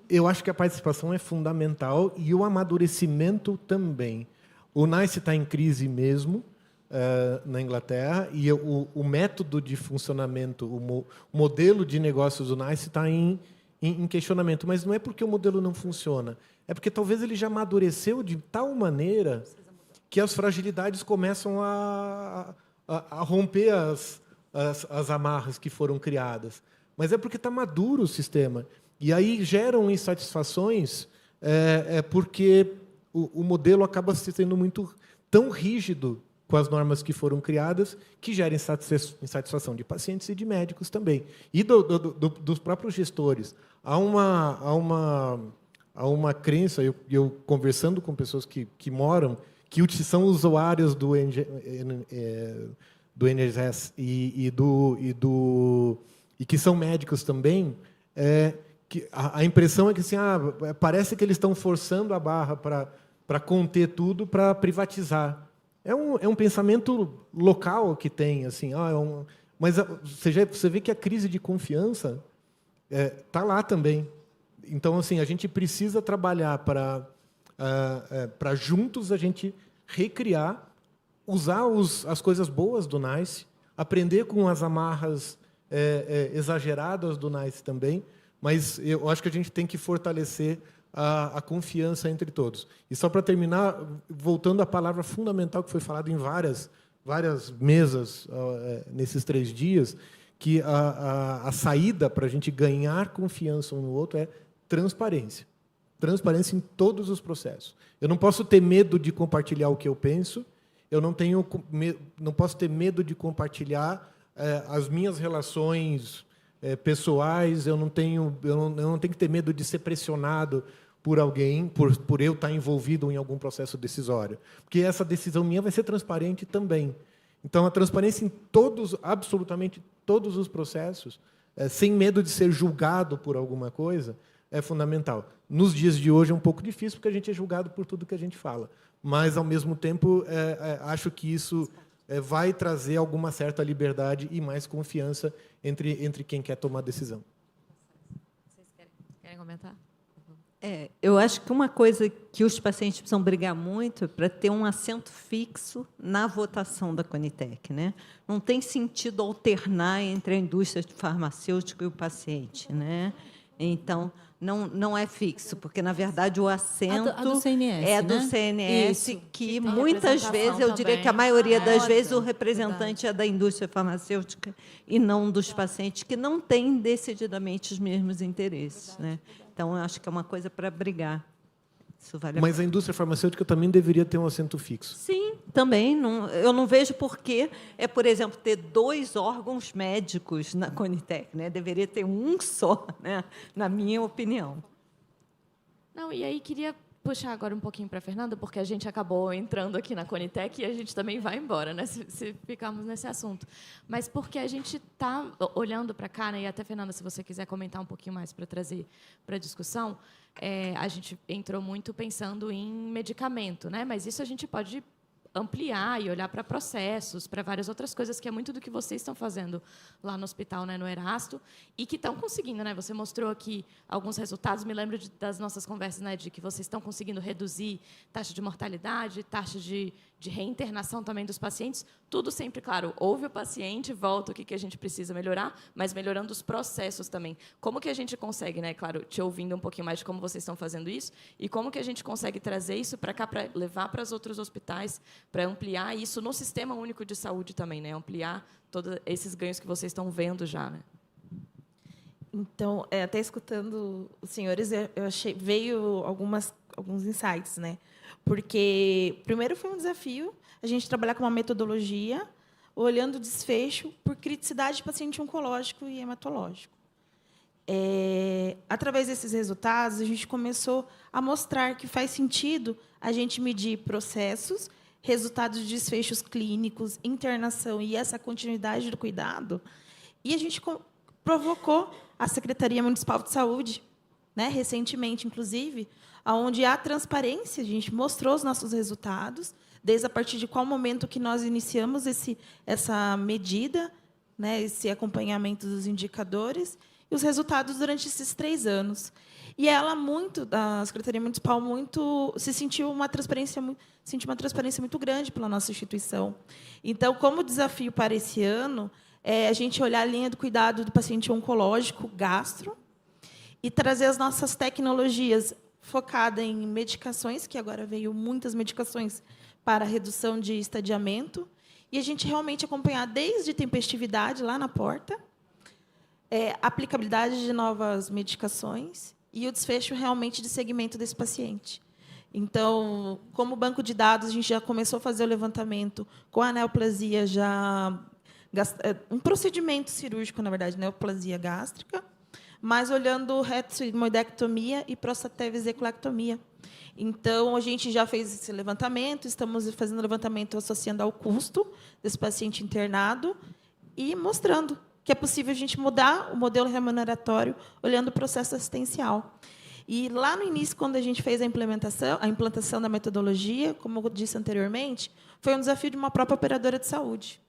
Eu acho que a participação é fundamental e o amadurecimento também. O NICE está em crise mesmo, na Inglaterra, e o método de funcionamento, o modelo de negócios do NICE está em questionamento. Mas não é porque o modelo não funciona, é porque talvez ele já amadureceu de tal maneira que as fragilidades começam a romper as amarras que foram criadas. Mas é porque está maduro o sistema. E aí geram insatisfações porque o modelo acaba sendo tão rígido com as normas que foram criadas, que gera insatisfação de pacientes e de médicos também. E dos próprios gestores. Há uma crença, eu conversando com pessoas que moram, que são usuários do INSS e que são médicos também, que a impressão é que assim, parece que eles estão forçando a barra para conter tudo, para privatizar. É um pensamento local que tem, assim, mas você vê que a crise de confiança está lá também. Então, assim, a gente precisa trabalhar para juntos a gente recriar, usar as coisas boas do NICE, aprender com as amarras exageradas do NICE também, mas eu acho que a gente tem que fortalecer a confiança entre todos. E só para terminar, voltando à palavra fundamental que foi falada em várias mesas nesses 3 dias, que a saída para a gente ganhar confiança um no outro é transparência. Transparência em todos os processos. Eu não posso ter medo de compartilhar o que eu penso, eu não posso ter medo de compartilhar as minhas relações pessoais, eu não tenho que ter medo de ser pressionado por alguém, por eu estar envolvido em algum processo decisório. Porque essa decisão minha vai ser transparente também. Então, a transparência em absolutamente todos os processos, sem medo de ser julgado por alguma coisa, é fundamental. Nos dias de hoje é um pouco difícil, porque a gente é julgado por tudo que a gente fala. Mas, ao mesmo tempo, acho que isso vai trazer alguma certa liberdade e mais confiança entre quem quer tomar decisão. Vocês querem comentar? Eu acho que uma coisa que os pacientes precisam brigar muito é para ter um assento fixo na votação da Conitec, né? Não tem sentido alternar entre a indústria farmacêutica e o paciente, né? Então, não é fixo, porque, na verdade, o assento A do CNS, é do né? CNS, Isso. que tem muitas vezes, eu diria também. que a maioria das vezes, o Verdade. representante é da indústria farmacêutica e não dos pacientes, que não têm decididamente os mesmos interesses, né? Então, eu acho que é uma coisa para brigar. Isso vale Mas a indústria farmacêutica também deveria ter um assento fixo. Sim, também. Eu não vejo por que por exemplo, ter 2 órgãos médicos na Conitec, né? Deveria ter um só, né? Na minha opinião. Não, e aí queria puxar agora um pouquinho para a Fernanda, porque a gente acabou entrando aqui na Conitec e a gente também vai embora, né, se ficarmos nesse assunto. Mas porque a gente está olhando para cá, né, e até, Fernanda, se você quiser comentar um pouquinho mais para trazer para a discussão, a gente entrou muito pensando em medicamento, né, mas isso a gente pode ampliar e olhar para processos, para várias outras coisas, que é muito do que vocês estão fazendo lá no hospital, né, no Erasto, e que estão conseguindo, né? Você mostrou aqui alguns resultados, me lembro das nossas conversas, né, de que vocês estão conseguindo reduzir taxa de mortalidade, taxa de reinternação também dos pacientes, tudo sempre, claro, ouve o paciente, volta o que a gente precisa melhorar, mas melhorando os processos também. Como que a gente consegue, né, claro, te ouvindo um pouquinho mais de como vocês estão fazendo isso, e como que a gente consegue trazer isso para cá, para levar para os outros hospitais, para ampliar isso no Sistema Único de Saúde também, né? Ampliar todos esses ganhos que vocês estão vendo já, né? Então, até escutando os senhores, eu achei veio alguns insights, né? Porque primeiro foi um desafio a gente trabalhar com uma metodologia olhando o desfecho por criticidade de paciente oncológico e hematológico. Através desses resultados, a gente começou a mostrar que faz sentido a gente medir processos, resultados de desfechos clínicos, internação e essa continuidade do cuidado. E a gente provocou a Secretaria Municipal de Saúde né, recentemente, inclusive, onde há transparência, a gente mostrou os nossos resultados, desde a partir de qual momento que nós iniciamos essa medida, né, esse acompanhamento dos indicadores, e os resultados durante esses 3 anos. E ela a Secretaria Municipal sentiu uma transparência muito grande pela nossa instituição. Então, como desafio para esse ano, a gente olhar a linha do cuidado do paciente oncológico, gastro, e trazer as nossas tecnologias focadas em medicações, que agora veio muitas medicações para redução de estadiamento, e a gente realmente acompanhar desde tempestividade lá na porta, aplicabilidade de novas medicações e o desfecho realmente de segmento desse paciente. Então, como banco de dados, a gente já começou a fazer o levantamento com a neoplasia, um procedimento cirúrgico, na verdade, neoplasia gástrica, mas olhando reto-sigmoidectomia e prostatevesiculectomia. Então, a gente já fez esse levantamento, estamos fazendo o levantamento associando ao custo desse paciente internado e mostrando que é possível a gente mudar o modelo remuneratório olhando o processo assistencial. E, lá no início, quando a gente fez a implantação da metodologia, como eu disse anteriormente, foi um desafio de uma própria operadora de saúde.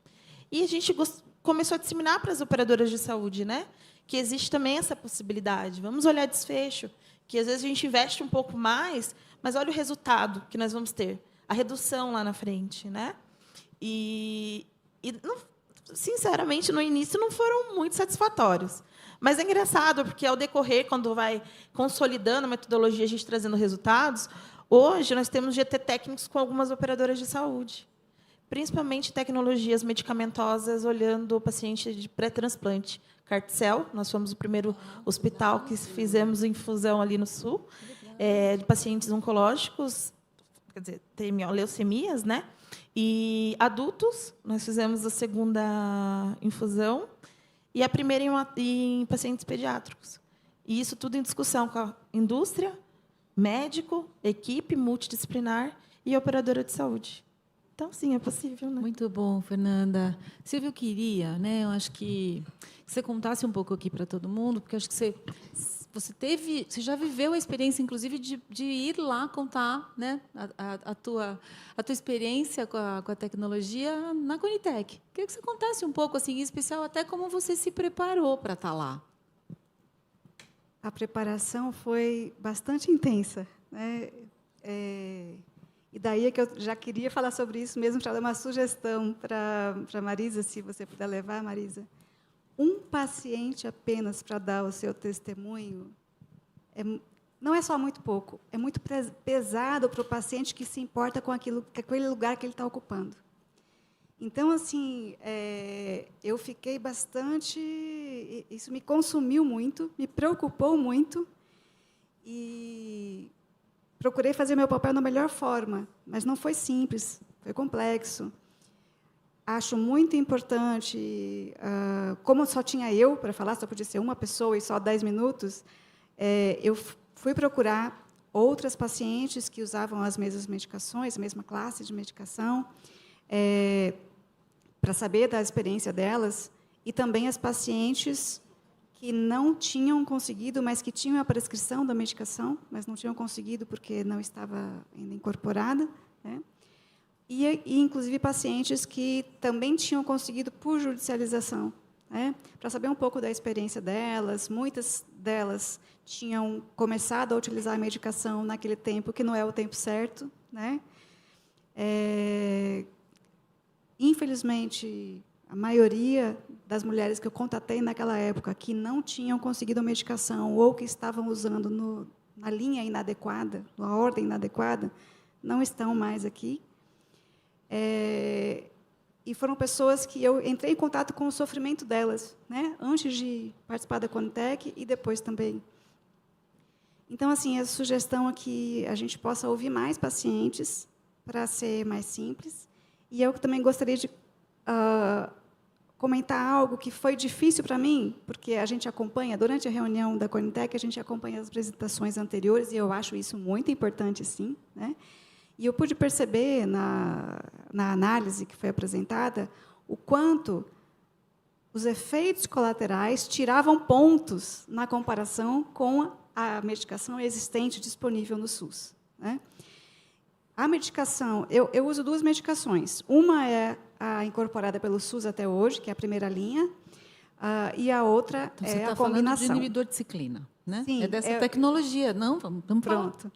E a gente começou a disseminar para as operadoras de saúde, né, que existe também essa possibilidade. Vamos olhar desfecho, que às vezes a gente investe um pouco mais, mas olha o resultado que nós vamos ter, a redução lá na frente, né? E sinceramente, no início, não foram muito satisfatórios. Mas é engraçado, porque, ao decorrer, quando vai consolidando a metodologia, a gente trazendo resultados, hoje nós temos GT técnicos com algumas operadoras de saúde, principalmente tecnologias medicamentosas, olhando o paciente de pré-transplante. Carticel, nós fomos o primeiro hospital que fizemos infusão ali no Sul, de pacientes oncológicos, quer dizer, leucemias, né? E adultos, nós fizemos a 2ª infusão e a primeira em pacientes pediátricos. E isso tudo em discussão com a indústria, médico, equipe multidisciplinar e operadora de saúde. Então, sim, é possível, né? Muito bom, Fernanda. Silvia, eu queria, né, eu acho que você contasse um pouco aqui para todo mundo, porque eu acho que você já viveu a experiência, inclusive, de ir lá contar, né, a tua experiência com a tecnologia na Conitec. Queria que você contasse um pouco, assim, em especial, até como você se preparou para estar lá. A preparação foi bastante intensa, né? E daí é que eu já queria falar sobre isso mesmo, para dar uma sugestão para a Marisa, se você puder levar, Marisa. Um paciente apenas para dar o seu testemunho não é só muito pouco, é muito pesado para o paciente que se importa com aquele lugar que ele está ocupando. Então, assim, eu fiquei bastante... Isso me consumiu muito, me preocupou muito, e procurei fazer meu papel da melhor forma, mas não foi simples, foi complexo. Acho muito importante, como só tinha eu para falar, só podia ser uma pessoa e só 10 minutos, eu fui procurar outras pacientes que usavam as mesmas medicações, a mesma classe de medicação, para saber da experiência delas, e também as pacientes que não tinham conseguido, mas que tinham a prescrição da medicação, mas não tinham conseguido porque não estava ainda incorporada, né? E, inclusive, pacientes que também tinham conseguido por judicialização, né? Para saber um pouco da experiência delas. Muitas delas tinham começado a utilizar a medicação naquele tempo, que não é o tempo certo, né? Infelizmente, a maioria das mulheres que eu contatei naquela época que não tinham conseguido a medicação ou que estavam usando na linha inadequada, na ordem inadequada, não estão mais aqui. E foram pessoas que eu entrei em contato com o sofrimento delas, né, antes de participar da Conitec e depois também. Então, assim, a sugestão é que a gente possa ouvir mais pacientes para ser mais simples. E eu também gostaria de comentar algo que foi difícil para mim, porque a gente acompanha, durante a reunião da Conitec, a gente acompanha as apresentações anteriores, e eu acho isso muito importante, sim, né? E eu pude perceber, na análise que foi apresentada, o quanto os efeitos colaterais tiravam pontos na comparação com a medicação existente disponível no SUS, né? A medicação, eu uso 2 medicações. Uma é a incorporada pelo SUS até hoje, que é a primeira linha, e a outra Então, é você a está falando de combinação. inibidor de ciclina, né? Sim, É dessa tecnologia. Não, vamos falar. Pronto.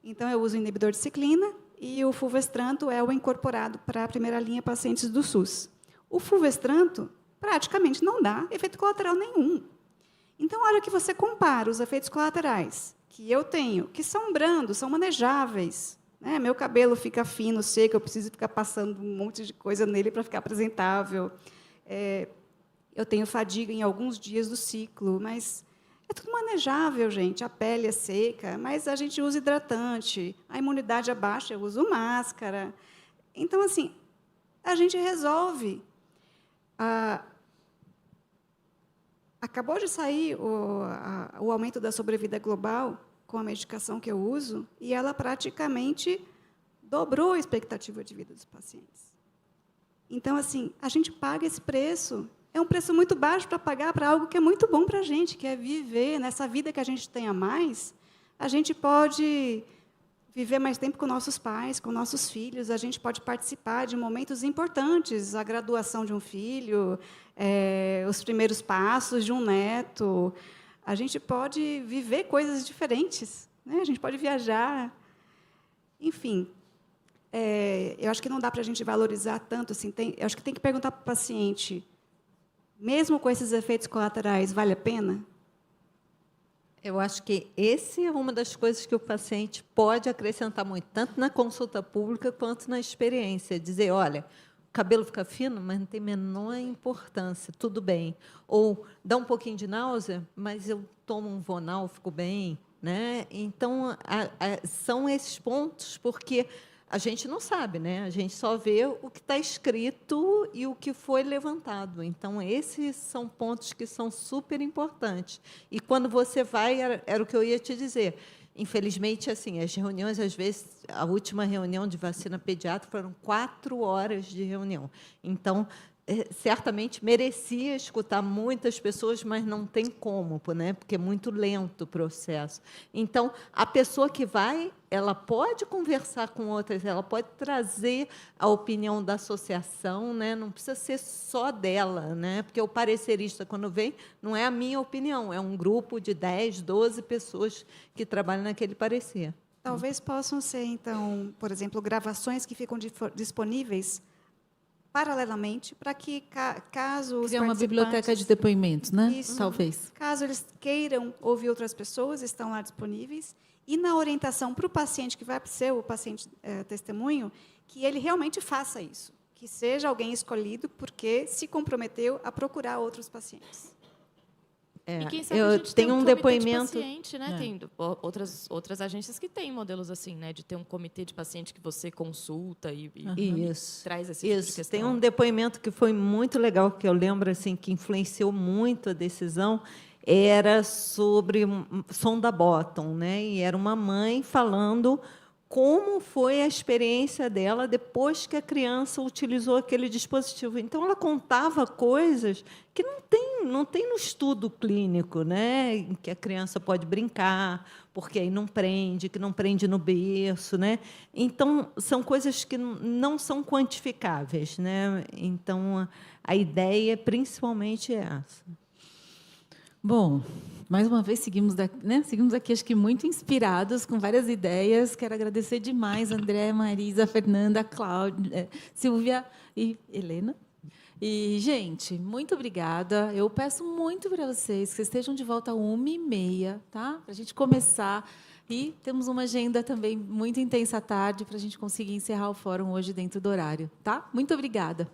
Então, eu uso o inibidor de ciclina e o fulvestranto é o incorporado para a primeira linha pacientes do SUS. O fulvestranto praticamente não dá efeito colateral nenhum. Então, a hora que você compara os efeitos colaterais que eu tenho, que são brandos, são manejáveis, né? Meu cabelo fica fino, seco, eu preciso ficar passando um monte de coisa nele para ficar apresentável. Eu tenho fadiga em alguns dias do ciclo, mas é tudo manejável, gente. A pele é seca, mas a gente usa hidratante. A imunidade é baixa, eu uso máscara. Então, assim, a gente resolve. Acabou de sair o aumento da sobrevida global com a medicação que eu uso, e ela praticamente dobrou a expectativa de vida dos pacientes. Então, assim, a gente paga esse preço. É um preço muito baixo para pagar para algo que é muito bom para a gente, que é viver nessa vida que a gente tem a mais. A gente pode viver mais tempo com nossos pais, com nossos filhos, a gente pode participar de momentos importantes, a graduação de um filho, os primeiros passos de um neto. A gente pode viver coisas diferentes, né? A gente pode viajar. Enfim, eu acho que não dá para a gente valorizar tanto. Assim, eu acho que tem que perguntar para o paciente, mesmo com esses efeitos colaterais, vale a pena? Eu acho que esse é uma das coisas que o paciente pode acrescentar muito, tanto na consulta pública quanto na experiência. Dizer, olha, o cabelo fica fino, mas não tem menor importância, tudo bem. Ou dá um pouquinho de náusea, mas eu tomo um Vonal, fico bem, né? Então, são esses pontos, porque a gente não sabe, né? A gente só vê o que está escrito e o que foi levantado. Então, esses são pontos que são super importantes. E quando você vai, era o que eu ia te dizer. Infelizmente, assim, as reuniões, às vezes, a última reunião de vacina pediátrica foram 4 horas de reunião. Então, certamente merecia escutar muitas pessoas, mas não tem como, né? Porque é muito lento o processo. Então, a pessoa que vai, ela pode conversar com outras, ela pode trazer a opinião da associação, né? Não precisa ser só dela, né? Porque o parecerista, quando vem, não é a minha opinião, é um grupo de 10, 12 pessoas que trabalham naquele parecer. Talvez possam ser, então, por exemplo, gravações que ficam disponíveis paralelamente, para que, caso os Criar uma biblioteca de depoimentos, né? Isso. Talvez. Caso eles queiram ouvir outras pessoas, estão lá disponíveis. E na orientação para o paciente, que vai ser o paciente testemunho, que ele realmente faça isso. Que seja alguém escolhido porque se comprometeu a procurar outros pacientes. E quem sabe eu a gente tenho tem um comitê depoimento. De paciente, né? Tem outras agências que têm modelos assim, né? De ter um comitê de paciente que você consulta e Isso. traz esse tipo de questão. Tem um depoimento que foi muito legal, que eu lembro assim, que influenciou muito a decisão, era sobre sonda Bottom, né? E era uma mãe falando como foi a experiência dela depois que a criança utilizou aquele dispositivo. Então, ela contava coisas que não tem no estudo clínico, né? Em que a criança pode brincar, porque aí não prende, que não prende no berço, né? Então, são coisas que não são quantificáveis, né? Então, a ideia principalmente é essa. Bom, mais uma vez seguimos aqui, acho que muito inspirados, com várias ideias. Quero agradecer demais, André, Marisa, Fernanda, Cláudia, Silvia e Helena. E, gente, muito obrigada. Eu peço muito para vocês que vocês estejam de volta às 1h30, tá? Para a gente começar. E temos uma agenda também muito intensa à tarde para a gente conseguir encerrar o fórum hoje dentro do horário, tá? Muito obrigada.